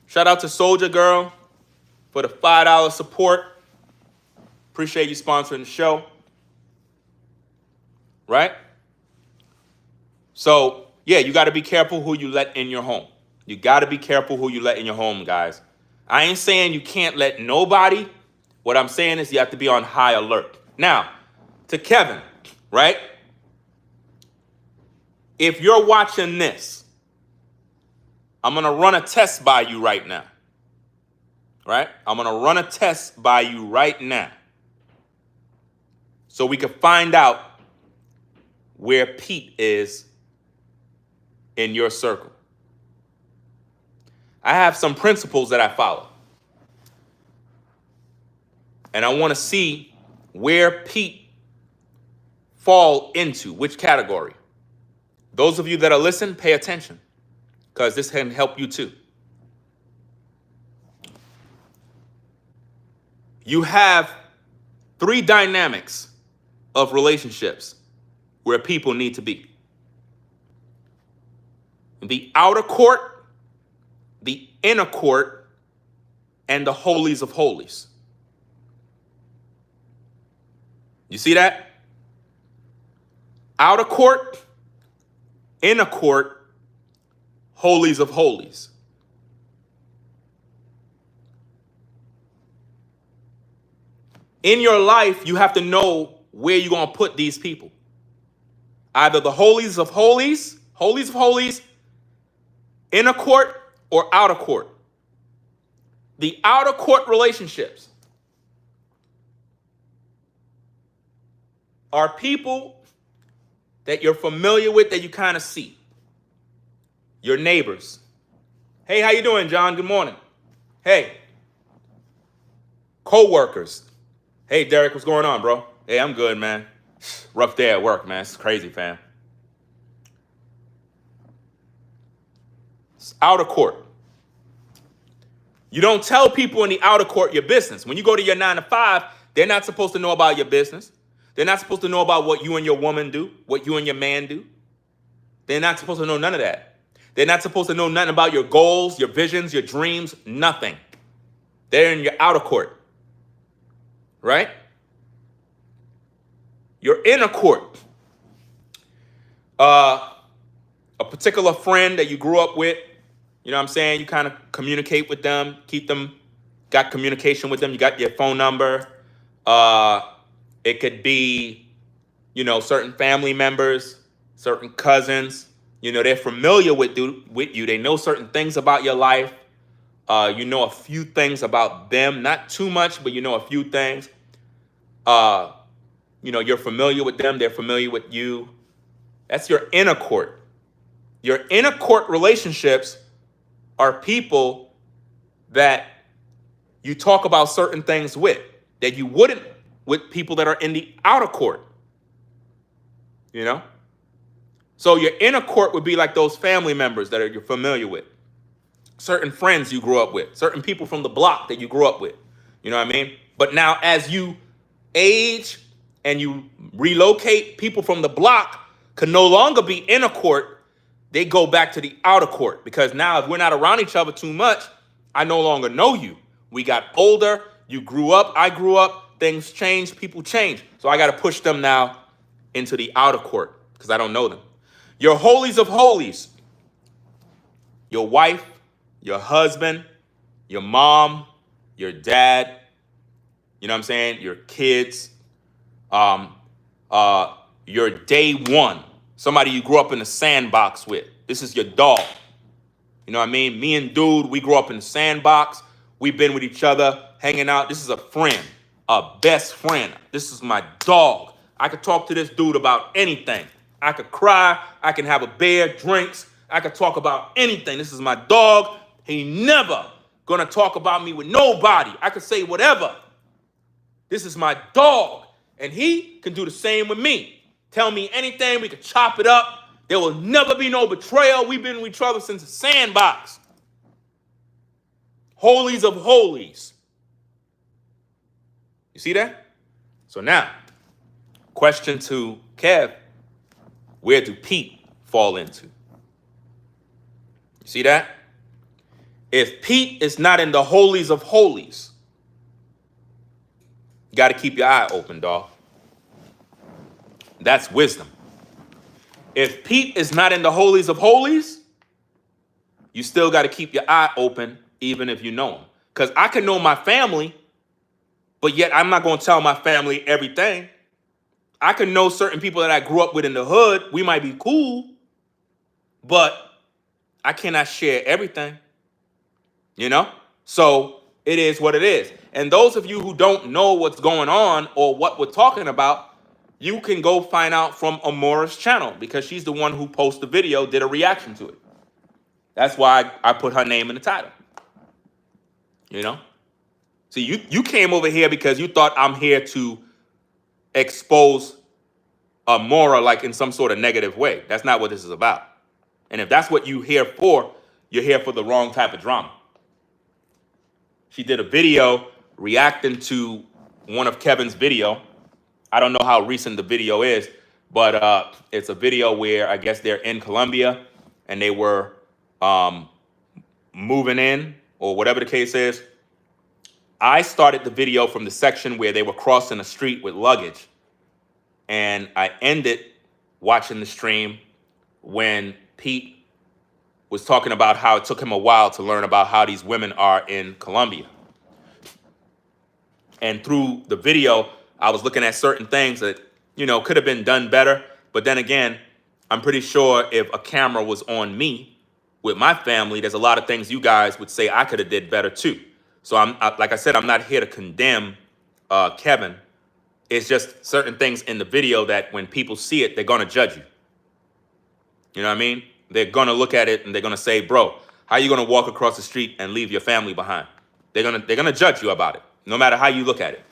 Shout out to Soldier Girl for the $5 support. Appreciate you sponsoring the show. Right? So, yeah, you got to be careful who you let in your home. You got to be careful who you let in your home, guys. I ain't saying you can't let nobody. What I'm saying is you have to be on high alert. Now, to Kevin, right? If you're watching this, I'm going to run a test by you right now. Right? I'm going to run a test by you right now. So we can find out where Pete is in your circle. I have some principles that I follow. And I want to see where Pete fall into, which category. Those of you that are listening, pay attention, because this can help you too. You have 3 dynamics of relationships where people need to be. The outer court, the inner court, and the holies of holies. You see that? Outer court, inner court, holies of holies. In your life, you have to know where you're going to put these people. Either the holies of holies, inner court, or outer court. The outer court relationships are people that you're familiar with, that you kind of see. Your neighbors. Hey, how you doing, John? Good morning. Hey. Co-workers. Hey, Derek, what's going on, bro? Hey, I'm good, man. Rough day at work, man. It's crazy, fam. It's outer court. You don't tell people in the outer court your business. When you go to your 9 to 5, they're not supposed to know about your business. They're not supposed to know about what you and your woman do, what you and your man do. They're not supposed to know none of that. They're not supposed to know nothing about your goals, your visions, your dreams, nothing. They're in your outer court. Right? Your inner court. A particular friend that you grew up with, you know what I'm saying? You kind of communicate with them, got communication with them. You got their phone number. It could be, certain family members, certain cousins. They're familiar with you. They know certain things about your life. You know a few things about them, not too much, but you know a few things. You're familiar with them. They're familiar with you. That's your inner court. Your inner court relationships are people that you talk about certain things with that you wouldn't with people that are in the outer court. So your inner court would be like those family members that you're familiar with. Certain friends you grew up with, certain people from the block that you grew up with. You know what I mean? But now as you age and you relocate, people from the block can no longer be inner court. They go back to the outer court, because now if we're not around each other too much, I no longer know you. We got older. You grew up. I grew up. Things change. People change. So I got to push them now into the outer court because I don't know them. Your holies of holies. Your wife, your husband, your mom, your dad, you know what I'm saying? Your kids, your day one, somebody you grew up in the sandbox with. This is your dog. You know what I mean? Me and dude, we grew up in the sandbox. We've been with each other, hanging out. This is a friend, a best friend. This is my dog. I could talk to this dude about anything. I could cry. I can have a beer, drinks. I could talk about anything. This is my dog. He never gonna talk about me with nobody. I could say whatever. This is my dog. And he can do the same with me. Tell me anything. We could chop it up. There will never be no betrayal. We've been with each other since the sandbox. Holies of holies. You see that? So now, question to Kev, where do Pete fall into? You see that? If Pete is not in the holies of holies, You got to keep your eye open, dog. That's wisdom. If Pete is not in the holies of holies, you still got to keep your eye open, even if you know him. Because I can know my family, but yet I'm not going to tell my family everything. I can know certain people that I grew up with in the hood. We might be cool, but I cannot share everything, you know? So it is what it is. And those of you who don't know what's going on or what we're talking about, you can go find out from Amoira's channel, because she's the one who posted the video, did a reaction to it. That's why I put her name in the title. You know? See, you came over here because you thought I'm here to expose Amoira like in some sort of negative way. That's not what this is about. And if that's what you're here for the wrong type of drama. She did a video reacting to one of Kevin's video. I don't know how recent the video is, but it's a video where I guess they're in Colombia and they were moving in, or whatever the case is. I started the video from the section where they were crossing the street with luggage. And I ended watching the stream when Pete was talking about how it took him a while to learn about how these women are in Colombia. And through the video, I was looking at certain things that, you know, could have been done better. But then again, I'm pretty sure if a camera was on me with my family, there's a lot of things you guys would say I could have did better too. So like I said, I'm not here to condemn Kevin. It's just certain things in the video that when people see it, they're going to judge you. You know what I mean? They're going to look at it and they're going to say, bro, how are you going to walk across the street and leave your family behind? They're going to judge you about it, no matter how you look at it.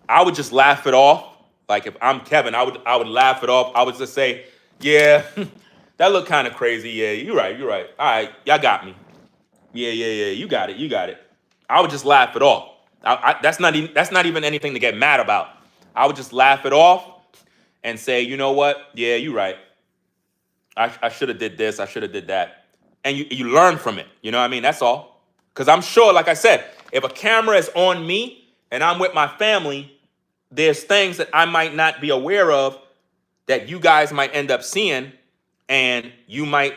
I would just laugh it off. Like if I'm Kevin, I would laugh it off. I would just say, yeah, that looked kind of crazy. Yeah, you're right. All right, y'all got me. Yeah, you got it. I would just laugh it off. That's not even anything to get mad about. I would just laugh it off and say, you know what? Yeah, you're right. I should have did this. I should have did that. And you learn from it. You know what I mean? That's all. Because I'm sure, like I said, if a camera is on me and I'm with my family, there's things that I might not be aware of that you guys might end up seeing, and you might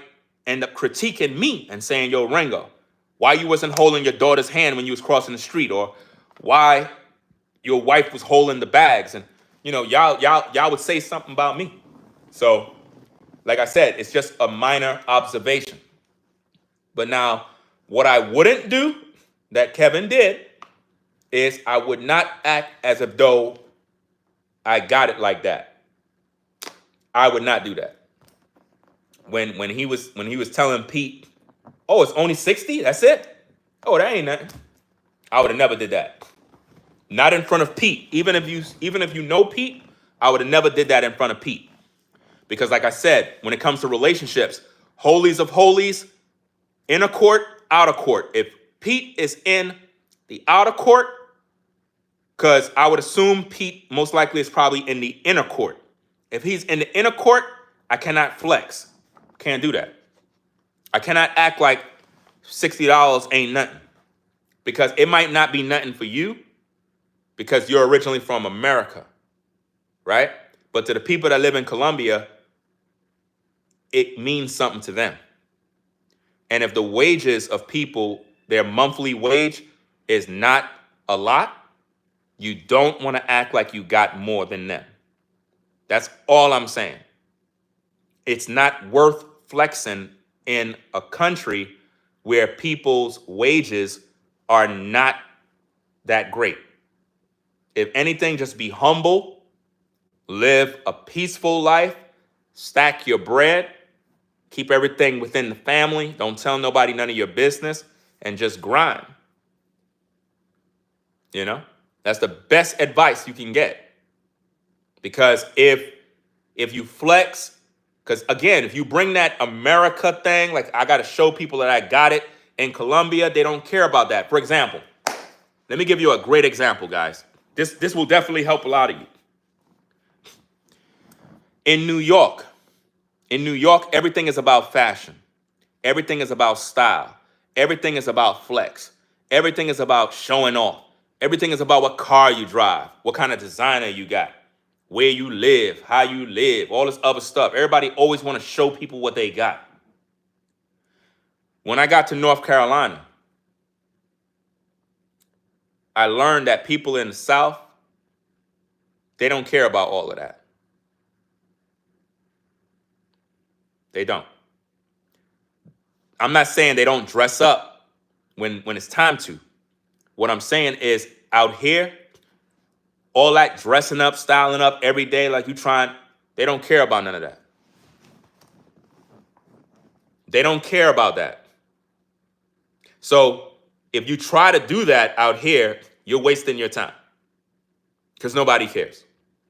end up critiquing me and saying, yo, Rango, why you wasn't holding your daughter's hand when you was crossing the street, or why your wife was holding the bags, and you know, y'all would say something about me. So, like I said, it's just a minor observation. But now, what I wouldn't do that Kevin did is I would not act as if though I got it like that. I would not do that. When he was telling Pete, oh, it's only 60? That's it? Oh, that ain't nothing. I would have never did that. Not in front of Pete. Even if you know Pete, I would have never did that in front of Pete. Because like I said, when it comes to relationships, holies of holies, inner court, outer court. If Pete is in the outer court, because I would assume Pete most likely is probably in the inner court. If he's in the inner court, I cannot flex. Can't do that. I cannot act like $60 ain't nothing. Because it might not be nothing for you because you're originally from America, right? But to the people that live in Colombia, it means something to them. And if the wages of people, their monthly wage is not a lot, you don't want to act like you got more than them. That's all I'm saying. It's not worth flexing in a country where people's wages are not that great. If anything, just be humble, live a peaceful life, stack your bread, keep everything within the family, don't tell nobody none of your business, and just grind. You know? That's the best advice you can get. Because if you flex, because again, if you bring that America thing, like I got to show people that I got it in Colombia, they don't care about that. For example, let me give you a great example, guys. This will definitely help a lot of you. In New York, everything is about fashion. Everything is about style. Everything is about flex. Everything is about showing off. Everything is about what car you drive, what kind of designer you got, where you live, how you live, all this other stuff. Everybody always want to show people what they got. When I got to North Carolina, I learned that people in the South, they don't care about all of that. They don't. I'm not saying they don't dress up when it's time to. What I'm saying is out here, all that dressing up, styling up every day like you trying, they don't care about none of that. They don't care about that. So if you try to do that out here, you're wasting your time because nobody cares.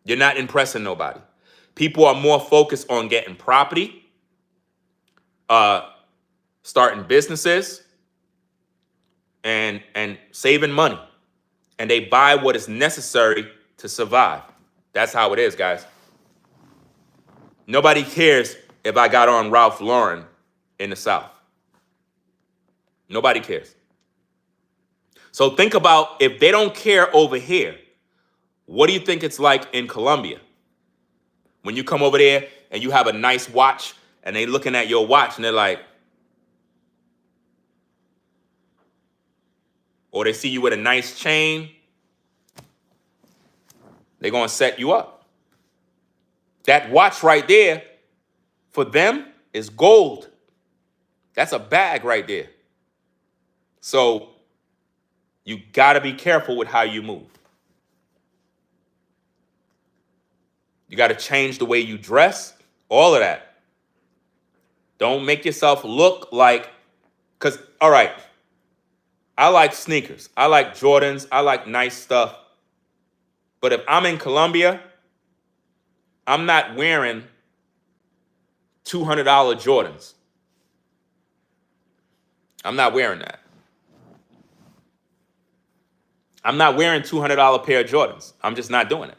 You're not impressing nobody. People are more focused on getting property, starting businesses, and saving money. And they buy what is necessary to survive. That's how it is, guys. Nobody cares if I got on Ralph Lauren in the South. Nobody cares. So think about, if they don't care over here, what do you think it's like in Colombia? When you come over there and you have a nice watch and they looking at your watch and they're like, or they see you with a nice chain, they're going to set you up. That watch right there, for them, is gold. That's a bag right there. So you got to be careful with how you move. You got to change the way you dress, all of that. Don't make yourself look like, because, all right, I like sneakers. I like Jordans. I like nice stuff. But if I'm in Colombia, I'm not wearing $200 Jordans. I'm not wearing that. I'm not wearing $200 pair of Jordans. I'm just not doing it.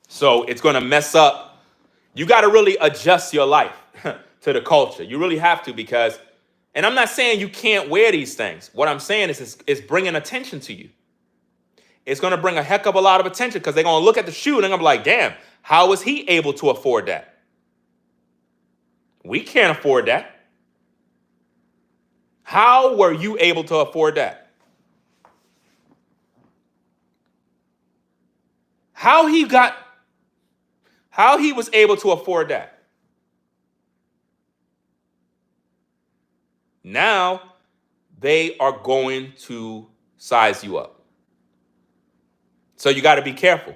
So it's going to mess up. You got to really adjust your life to the culture. You really have to, because, and I'm not saying you can't wear these things. What I'm saying is it's bringing attention to you. It's going to bring a heck of a lot of attention, because they're going to look at the shoe and they're going to be like, damn, how was he able to afford that? We can't afford that. How were you able to afford that? How he was able to afford that? Now they are going to size you up. So you got to be careful.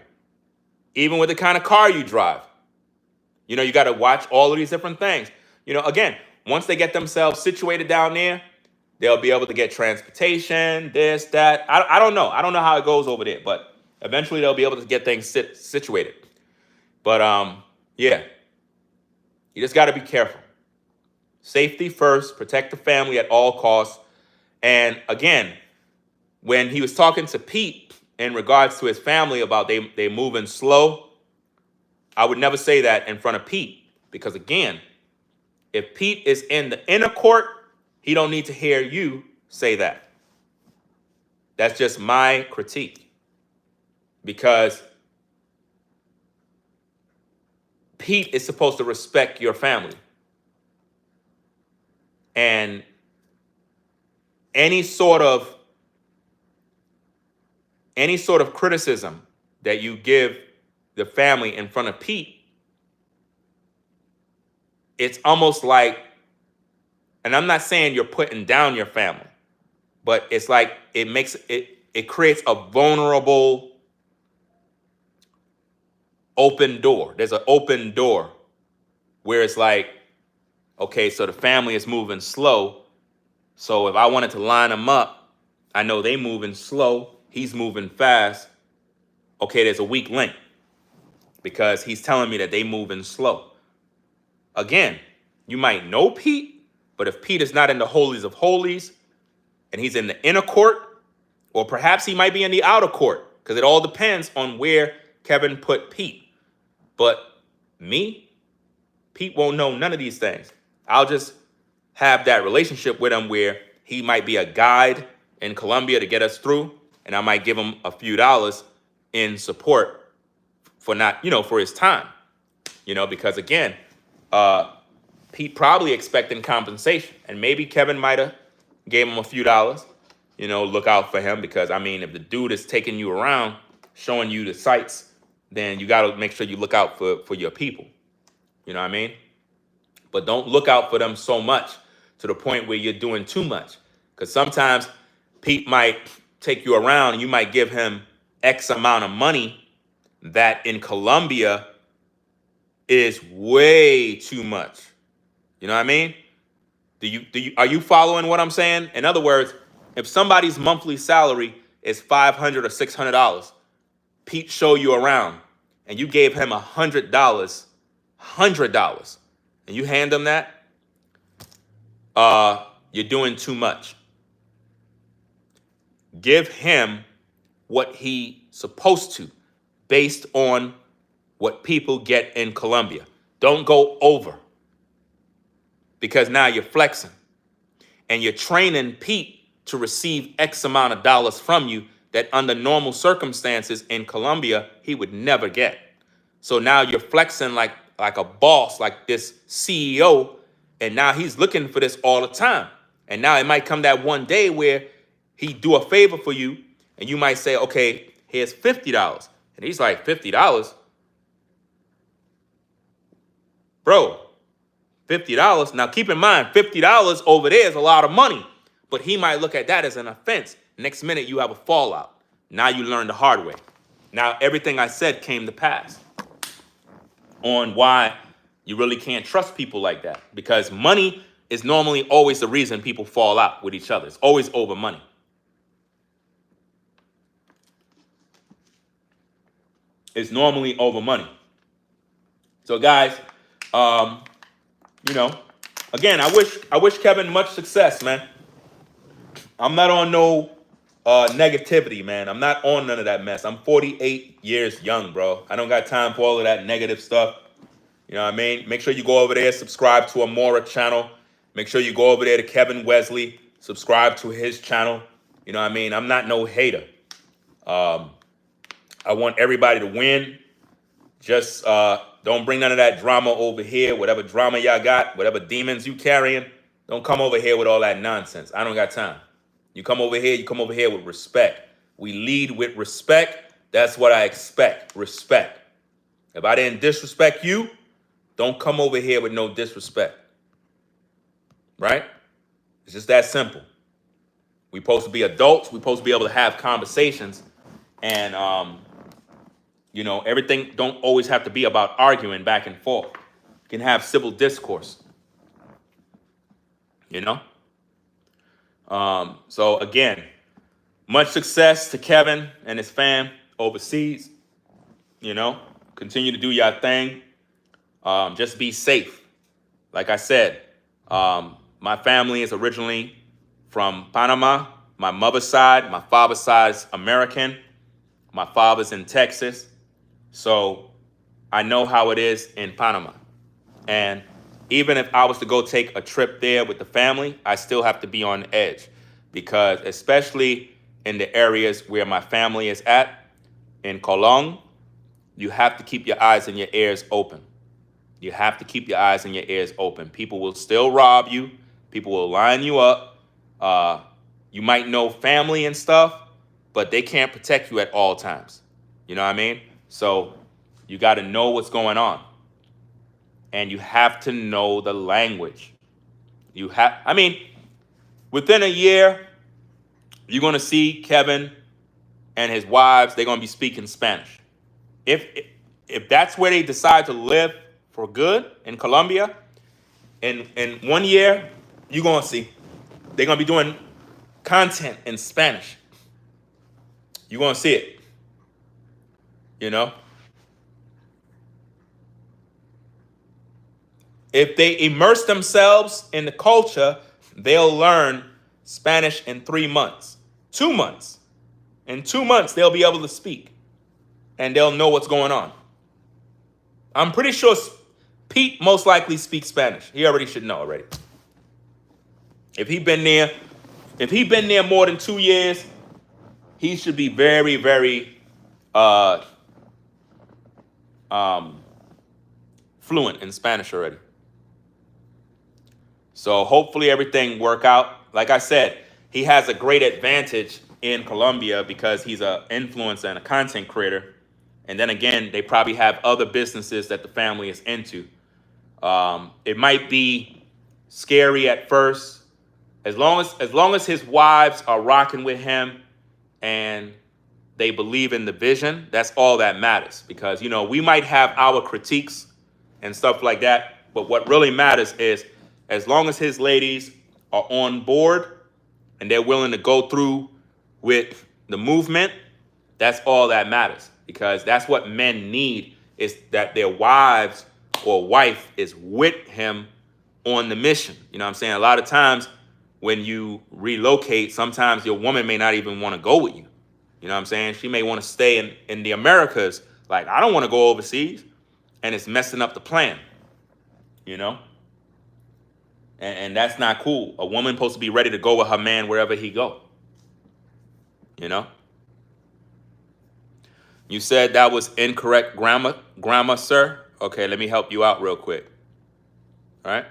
Even with the kind of car you drive. You know, you got to watch all of these different things. You know, again, once they get themselves situated down there, they'll be able to get transportation, this, that. I don't know. I don't know how it goes over there, but eventually they'll be able to get things situated. But yeah, you just got to be careful. Safety first, protect the family at all costs. And again, when he was talking to Pete in regards to his family about they moving slow, I would never say that in front of Pete, because again, if Pete is in the inner court, he don't need to hear you say that. That's just my critique, because Pete is supposed to respect your family. And any sort of criticism that you give the family in front of Pete, it's almost like, and I'm not saying you're putting down your family, but it's like it creates a vulnerable open door. There's an open door where it's like, okay, so the family is moving slow. So if I wanted to line them up, I know they moving slow, he's moving fast. Okay, there's a weak link because he's telling me that they moving slow. Again, you might know Pete, but if Pete is not in the holies of holies and he's in the inner court, or perhaps he might be in the outer court, because it all depends on where Kevin put Pete. But me, Pete won't know none of these things. I'll just have that relationship with him where he might be a guide in Colombia to get us through. and I might give him a few dollars in support for not, for his time, because again, Pete probably expecting compensation, and maybe Kevin might have gave him a few dollars, look out for him, because I mean, if the dude is taking you around, showing you the sights, then you got to make sure you look out for your people. You know what I mean? But don't look out for them so much to the point where you're doing too much. Because sometimes Pete might take you around and you might give him X amount of money that in Colombia is way too much. You know what I mean? Are you following what I'm saying? In other words, if somebody's monthly salary is $500 or $600, Pete show you around and you gave him $100, and you hand him that, you're doing too much. Give him what he's supposed to, based on what people get in Colombia. Don't go over, because now you're flexing and you're training Pete to receive X amount of dollars from you that under normal circumstances in Colombia, he would never get. So now you're flexing like a boss, like this CEO, and now he's looking for this all the time. And now it might come that one day where he do a favor for you, and you might say, okay, here's $50. And he's like, $50? Bro, $50. Now keep in mind, $50 over there is a lot of money, but he might look at that as an offense. Next minute you have a fallout. Now you learn the hard way. Now everything I said came to pass on why you really can't trust people like that, because money is normally always the reason people fall out with each other. It's always over money. It's normally over money. So guys, again, I wish Kevin much success, man. I'm not on no negativity, man. I'm not on none of that mess. I'm 48 years young, bro. I don't got time for all of that negative stuff. You know what I mean? Make sure you go over there, subscribe to Amoira channel. Make sure you go over there to Kevin Wesley, subscribe to his channel. You know what I mean? I'm not no hater. I want everybody to win. Just don't bring none of that drama over here. Whatever drama y'all got, whatever demons you carrying, don't come over here with all that nonsense. I don't got time. You come over here with respect. We lead with respect. That's what I expect, respect. If I didn't disrespect you, don't come over here with no disrespect. Right? It's just that simple. We're supposed to be adults. We're supposed to be able to have conversations. And, everything don't always have to be about arguing back and forth. You can have civil discourse. So, again, much success to Kevin and his fam overseas. Continue to do your thing. Just be safe. Like I said, my family is originally from Panama. My mother's side, my father's side is American. My father's in Texas. So I know how it is in Panama. And even if I was to go take a trip there with the family, I still have to be on edge, because especially in the areas where my family is at, in Colón, you have to keep your eyes and your ears open. You have to keep your eyes and your ears open. People will still rob you. People will line you up. You might know family and stuff, but they can't protect you at all times. You know what I mean? So you got to know what's going on. And you have to know the language. Within a year, you're going to see Kevin and his wives, they're going to be speaking Spanish. If that's where they decide to live for good in Colombia, in 1 year, you're going to see they're going to be doing content in Spanish. You're going to see it. If they immerse themselves in the culture, they'll learn Spanish in 3 months, 2 months. In 2 months, they'll be able to speak and they'll know what's going on. I'm pretty sure Pete most likely speaks Spanish. He already should know already. If he been there more than 2 years, he should be very, very uh, fluent in Spanish already. So hopefully everything work out. Like I said, he has a great advantage in Colombia because he's an influencer and a content creator. And then again, they probably have other businesses that the family is into. It might be scary at first. As long as his wives are rocking with him and they believe in the vision, that's all that matters. Because, you know, we might have our critiques and stuff like that, but what really matters is as long as his ladies are on board and they're willing to go through with the movement, that's all that matters. Because that's what men need, is that their wives or wife is with him on the mission. You know what I'm saying? A lot of times when you relocate, sometimes your woman may not even want to go with you. You know what I'm saying? She may want to stay in the Americas. Like, I don't want to go overseas. And it's messing up the plan, you know? And that's not cool. A woman supposed to be ready to go with her man wherever he go, you know? You said that was incorrect grammar, sir. Okay, let me help you out real quick. All right?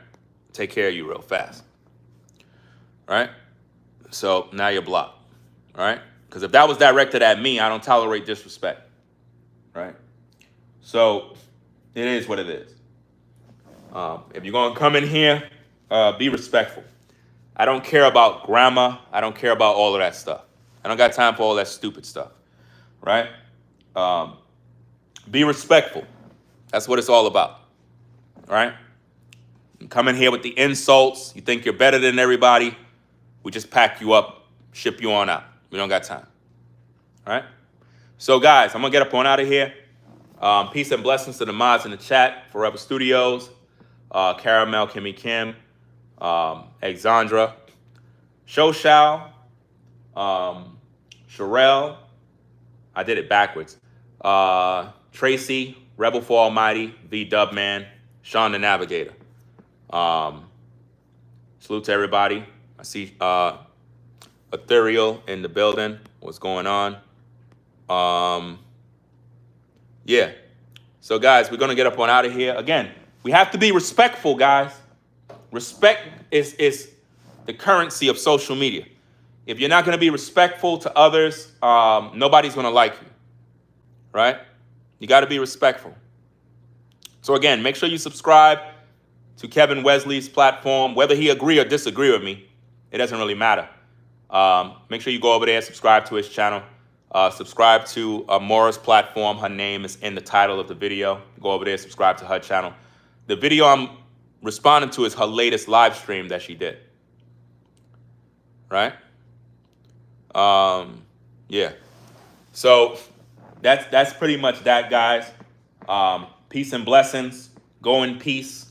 Take care of you real fast. All right? So now you're blocked. All right? Because if that was directed at me, I don't tolerate disrespect. Right? So it is what it is. If you're going to come in here, be respectful. I don't care about grammar. I don't care about all of that stuff. I don't got time for all that stupid stuff. Right? Be respectful. That's what it's all about. All right? You come in here with the insults. You think you're better than everybody. We just pack you up, ship you on out. We don't got time. All right? So, guys, I'm going to get up on out of here. Peace and blessings to the mods in the chat. Forever Studios, Caramel, Kimmy Kim, Alexandra, Shoshao, Sherelle. I did it backwards. Tracy, Rebel for Almighty, V Dubman, Sean the Navigator. Salute to everybody. I see Ethereal in the building. What's going on? Yeah. So, guys, we're going to get up on out of here. Again, we have to be respectful, guys. Respect is the currency of social media. If you're not going to be respectful to others, nobody's going to like you. Right? You got to be respectful. So, again, make sure you subscribe to Kevin Wesley's platform. Whether he agree or disagree with me, it doesn't really matter. Make sure you go over there, subscribe to his channel. Subscribe to Amoira's platform. Her name is in the title of the video. Go over there, subscribe to her channel. The video I'm responding to is her latest live stream that she did. Right? Yeah. So that's pretty much that, guys. Peace and blessings. Go in peace.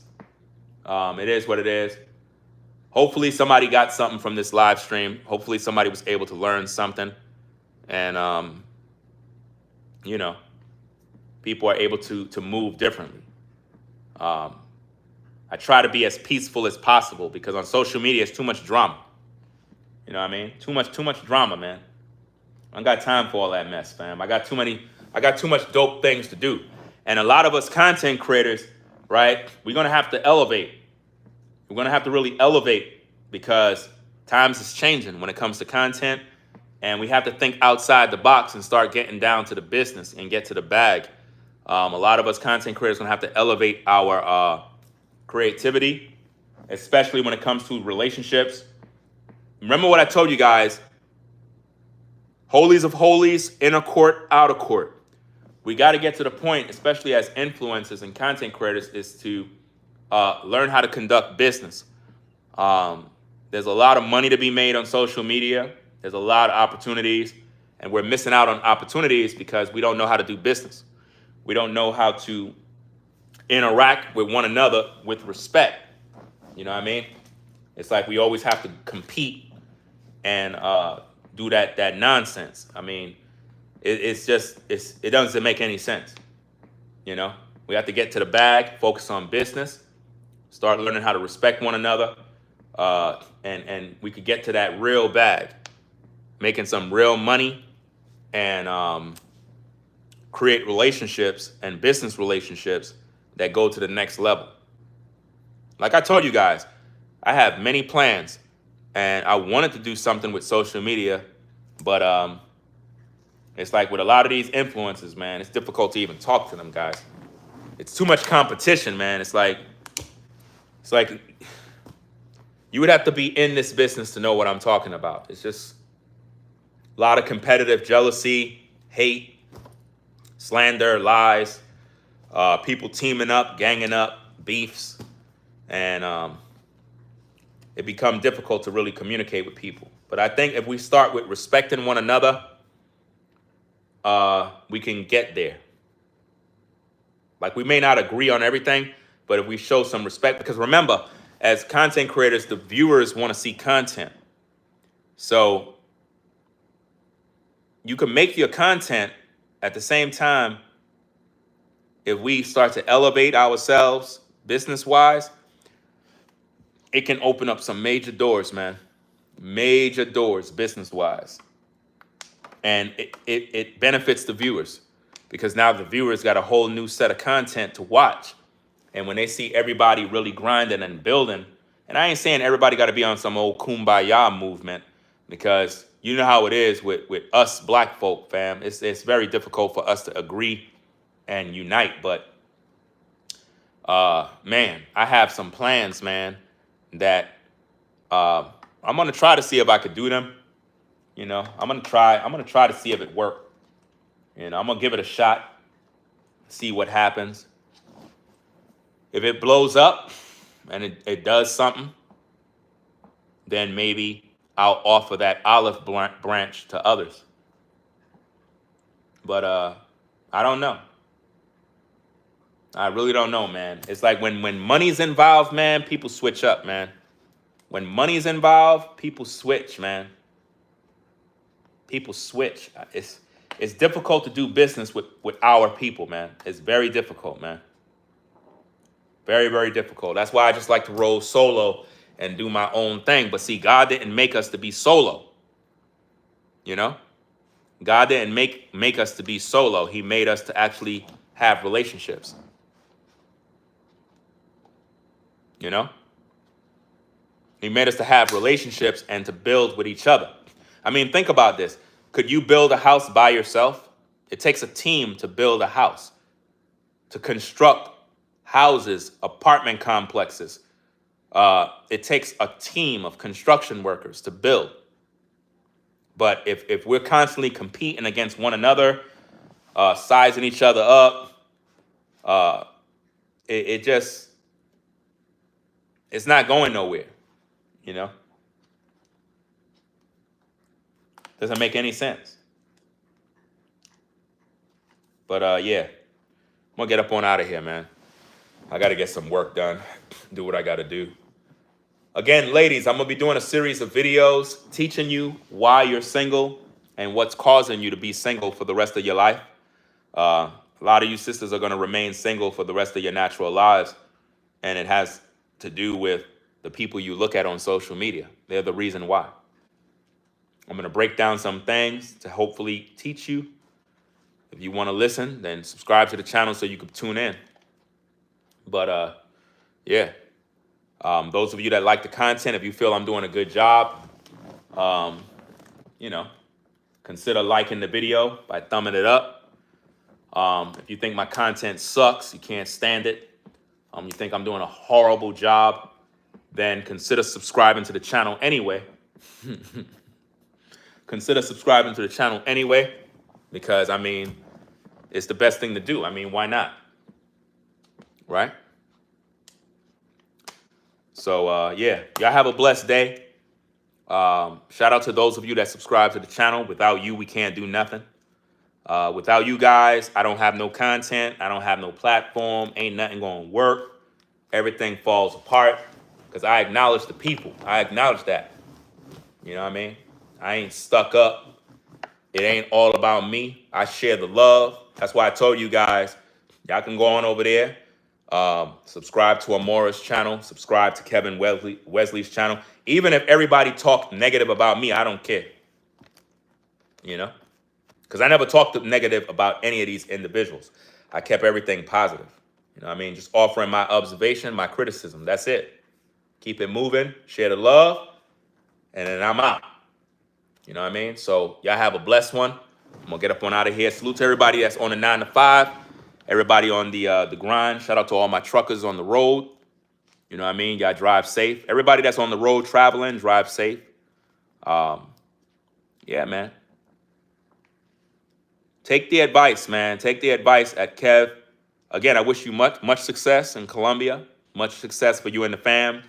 It is what it is. Hopefully somebody got something from this live stream. Hopefully somebody was able to learn something. And, you know, people are able to move differently. I try to be as peaceful as possible because on social media, it's too much drama. You know what I mean? Too much drama, man. I don't got time for all that mess, fam. I got too much dope things to do. And a lot of us content creators, right, we're going to have to elevate. We're going to have to really elevate because times is changing when it comes to content. And we have to think outside the box and start getting down to the business and get to the bag. A lot of us content creators are going to have to elevate our creativity, especially when it comes to relationships. Remember what I told you guys. Holies of holies, inner court, outer court. We got to get to the point, especially as influencers and content creators, is to learn how to conduct business. There's a lot of money to be made on social media. There's a lot of opportunities, and we're missing out on opportunities because we don't know how to do business. We don't know how to interact with one another with respect. You know what I mean? It's like we always have to compete and do that nonsense. I mean, it doesn't make any sense. You know, we have to get to the bag, focus on business, start learning how to respect one another, and we could get to that real bag, making some real money and create relationships and business relationships that go to the next level. Like I told you guys, I have many plans, and I wanted to do something with social media, but it's like with a lot of these influencers, man, it's difficult to even talk to them guys. It's too much competition, man. It's like you would have to be in this business to know what I'm talking about. It's just a lot of competitive jealousy, hate, slander, lies, people teaming up, ganging up, beefs, and it becomes difficult to really communicate with people. But I think if we start with respecting one another, we can get there. Like, we may not agree on everything, but if we show some respect, because remember, as content creators, the viewers want to see content. So you can make your content at the same time. If we start to elevate ourselves business-wise, it can open up some major doors, man. Major doors business-wise. And it benefits the viewers, because now the viewers got a whole new set of content to watch. And when they see everybody really grinding and building, and I ain't saying everybody got to be on some old kumbaya movement, because you know how it is with us black folk, fam. It's very difficult for us to agree and unite. But man, I have some plans, man, that I'm gonna try to see if I could do them. You know, I'm gonna try to see if it worked. You know, I'm gonna give it a shot, see what happens. If it blows up and it does something, then maybe I'll offer that olive branch to others. But I don't know. I really don't know, man. It's like when money's involved, man, people switch up, man. When money's involved, people switch, man. People switch. It's difficult to do business with our people, man. It's very difficult, man. Very, very difficult. That's why I just like to roll solo and do my own thing. But see, God didn't make us to be solo. You know? God didn't make us to be solo. He made us to actually have relationships. You know? He made us to have relationships and to build with each other. I mean, think about this. Could you build a house by yourself? It takes a team to build a house, to construct houses, apartment complexes. It takes a team of construction workers to build. But if we're constantly competing against one another, sizing each other up, it's not going nowhere, you know? Doesn't make any sense. But yeah, I'm gonna get up on out of here, man. I gotta get some work done, do what I gotta do. Again, ladies, I'm gonna be doing a series of videos teaching you why you're single and what's causing you to be single for the rest of your life. A lot of you sisters are gonna remain single for the rest of your natural lives, and it has to do with the people you look at on social media. They're the reason why. I'm going to break down some things to hopefully teach you. If you want to listen, then subscribe to the channel so you can tune in. But yeah, those of you that like the content, if you feel I'm doing a good job, you know, consider liking the video by thumbing it up. If you think my content sucks, you can't stand it, you think I'm doing a horrible job, then consider subscribing to the channel anyway. Consider subscribing to the channel anyway, because, I mean, it's the best thing to do. I mean, why not? Right? So, yeah, y'all have a blessed day. Shout out to those of you that subscribe to the channel. Without you, we can't do nothing. Without you guys, I don't have no content. I don't have no platform. Ain't nothing going to work. Everything falls apart, because I acknowledge the people. I acknowledge that. You know what I mean? I ain't stuck up. It ain't all about me. I share the love. That's why I told you guys, y'all can go on over there. Subscribe to Amoira's channel. Subscribe to Kevin Wesley's channel. Even if everybody talk negative about me, I don't care. You know? because I never talked negative about any of these individuals. I kept everything positive. You know what I mean? Just offering my observation, my criticism. That's it. Keep it moving, share the love, and then I'm out. You know what I mean? So y'all have a blessed one. I'm gonna get up on out of here. Salute to everybody that's on the 9 to 5. Everybody on the grind. Shout out to all my truckers on the road. You know what I mean? Y'all drive safe. Everybody that's on the road traveling, drive safe. Yeah, man. Take the advice, man. Take the advice at Kev. Again, I wish you much success in Colombia. Much success for you and the fam.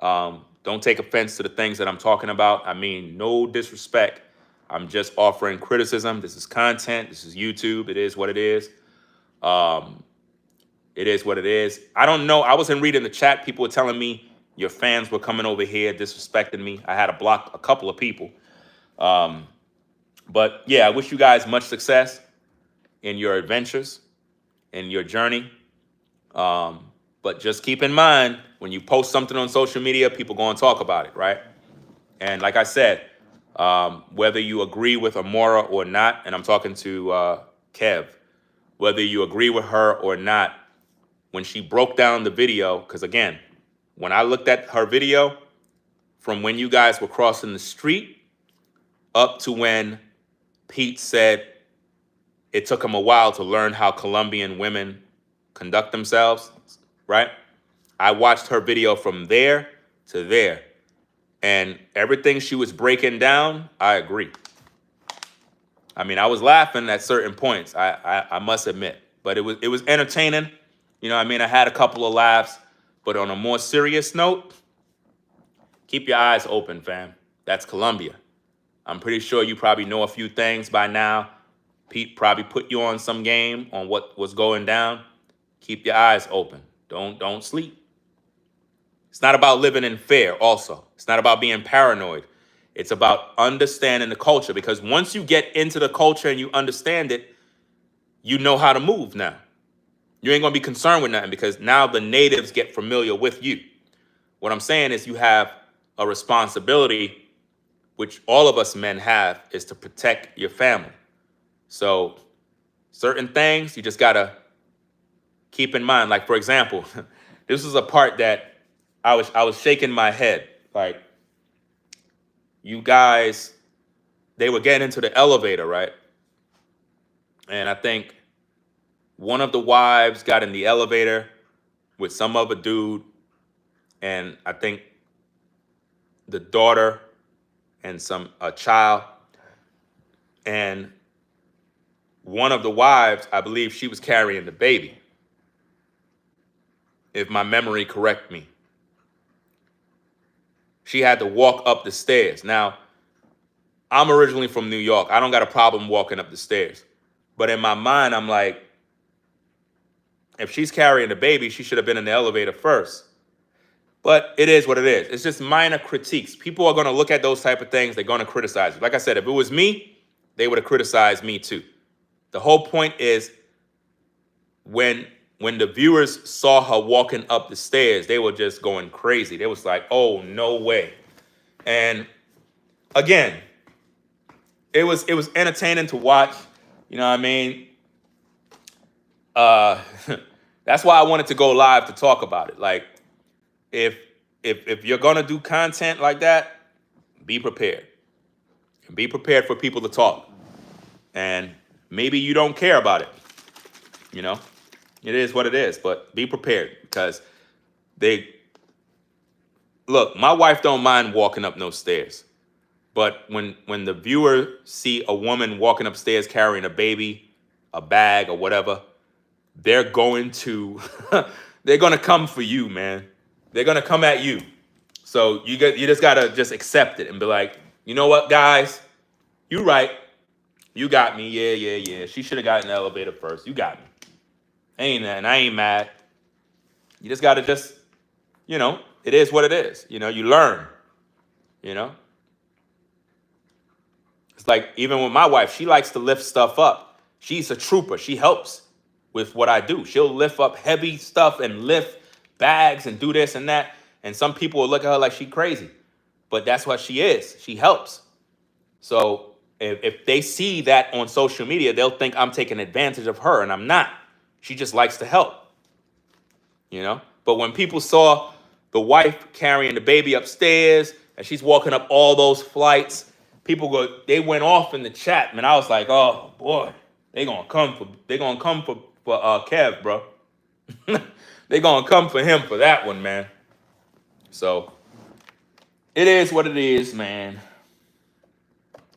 Don't take offense to the things that I'm talking about. I mean, no disrespect. I'm just offering criticism. This is content. This is YouTube. It is what it is. It is what it is. I don't know. I wasn't reading the chat. People were telling me your fans were coming over here disrespecting me. I had to block a couple of people. But yeah, I wish you guys much success in your adventures, in your journey. But just keep in mind, when you post something on social media, people go and talk about it, right? And like I said, whether you agree with Amoira or not, and I'm talking to Kev, whether you agree with her or not, when she broke down the video, because again, when I looked at her video, from when you guys were crossing the street up to when Pete said it took him a while to learn how Colombian women conduct themselves, right? I watched her video from there to there. And everything she was breaking down, I agree. I mean, I was laughing at certain points, I must admit. But it was entertaining. You know what I mean? I had a couple of laughs. But on a more serious note, keep your eyes open, fam. That's Colombia. I'm pretty sure you probably know a few things by now. Pete probably put you on some game on what was going down. Keep your eyes open. Don't sleep. It's not about living in fear also. It's not about being paranoid. It's about understanding the culture, because once you get into the culture and you understand it, you know how to move now. You ain't going to be concerned with nothing because now the natives get familiar with you. What I'm saying is you have a responsibility, which all of us men have, is to protect your family. So certain things you just got to keep in mind. Like, for example, this is a part that I was shaking my head. Like, you guys, they were getting into the elevator, right? And I think one of the wives got in the elevator with some other dude. And I think the daughter and a child. And one of the wives, I believe she was carrying the baby, if my memory correct me. She had to walk up the stairs. Now, I'm originally from New York. I don't got a problem walking up the stairs. But in my mind, I'm like, if she's carrying the baby, she should have been in the elevator first. But it is what it is. It's just minor critiques. People are going to look at those type of things. They're going to criticize you. Like I said, if it was me, they would have criticized me too. The whole point is when the viewers saw her walking up the stairs, they were just going crazy. They was like, oh, no way. And again, it was entertaining to watch. You know what I mean? That's why I wanted to go live to talk about it. Like, if you're gonna do content like that, be prepared. And be prepared for people to talk. And maybe you don't care about it. You know, it is what it is. But be prepared, because look, my wife don't mind walking up no stairs. But when the viewer see a woman walking upstairs carrying a baby, a bag or whatever, they're going to come for you, man. They're gonna come at you. So you just gotta just accept it and be like, you know what, guys, you right. You got me. Yeah. She should have gotten the elevator first. You got me. And I ain't mad. You just gotta it is what it is. You learn. It's like, even with my wife, she likes to lift stuff up. She's a trooper. She helps with what I do. She'll lift up heavy stuff and lift bags and do this and that. And some people will look at her like she crazy. But that's what she is. She helps. So If they see that on social media, they'll think I'm taking advantage of her, and I'm not. She just likes to help, you know? But when people saw the wife carrying the baby upstairs and she's walking up all those flights, they went off in the chat, man. I was like, oh boy, they gonna come for Kev, bro. They gonna come for him for that one, man. So it is what it is, man.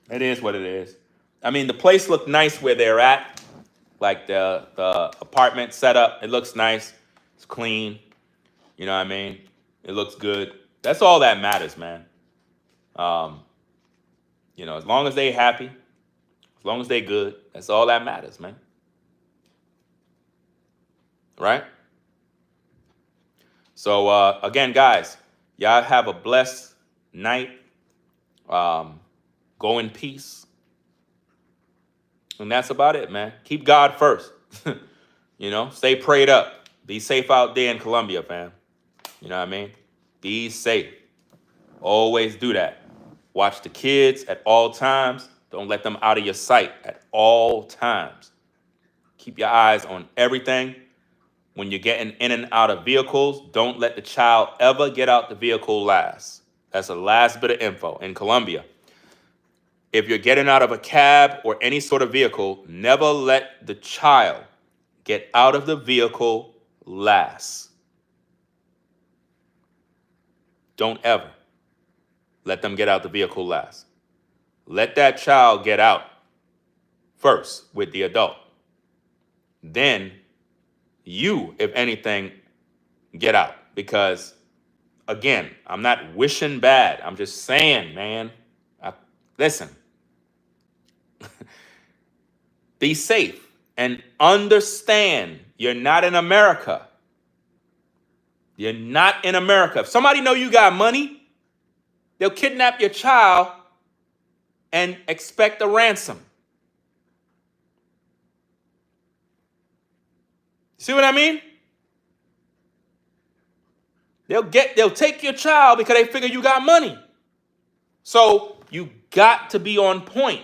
It is what it is. I mean, the place looked nice where they're at. Like the apartment setup, it looks nice. It's clean. You know what I mean? It looks good. That's all that matters, man. You know, as long as they happy, as long as they good, that's all that matters, man. Right? So again, guys, y'all have a blessed night. Go in peace. And that's about it, man. Keep God first. You know, stay prayed up. Be safe out there in Colombia, fam. You know what I mean? Be safe. Always do that. Watch the kids at all times. Don't let them out of your sight at all times. Keep your eyes on everything. When you're getting in and out of vehicles, don't let the child ever get out the vehicle last. That's the last bit of info in Colombia. If you're getting out of a cab or any sort of vehicle, never let the child get out of the vehicle last. Don't ever let them get out the vehicle last. Let that child get out first with the adult. Then you, if anything, get out. Because, again, I'm not wishing bad. I'm just saying, man. Listen. Be safe and understand you're not in America. You're not in America. If somebody know you got money, they'll kidnap your child and expect a ransom. See what I mean? They'll take your child because they figure you got money. So you got to be on point.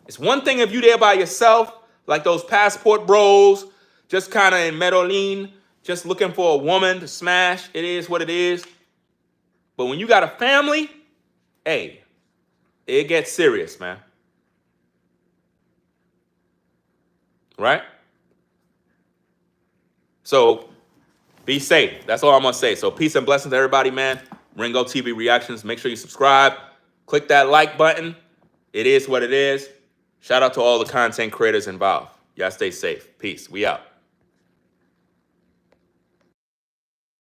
It's one thing if you there by yourself, like those passport bros, just kind of in Medellin, just looking for a woman to smash. It is what it is. But when you got a family, hey, it gets serious, man. Right? So be safe. That's all I'm going to say. So peace and blessings to everybody, man. Ringo TV Reactions. Make sure you subscribe. Click that like button. It is what it is. Shout out to all the content creators involved. Y'all stay safe. Peace. We out.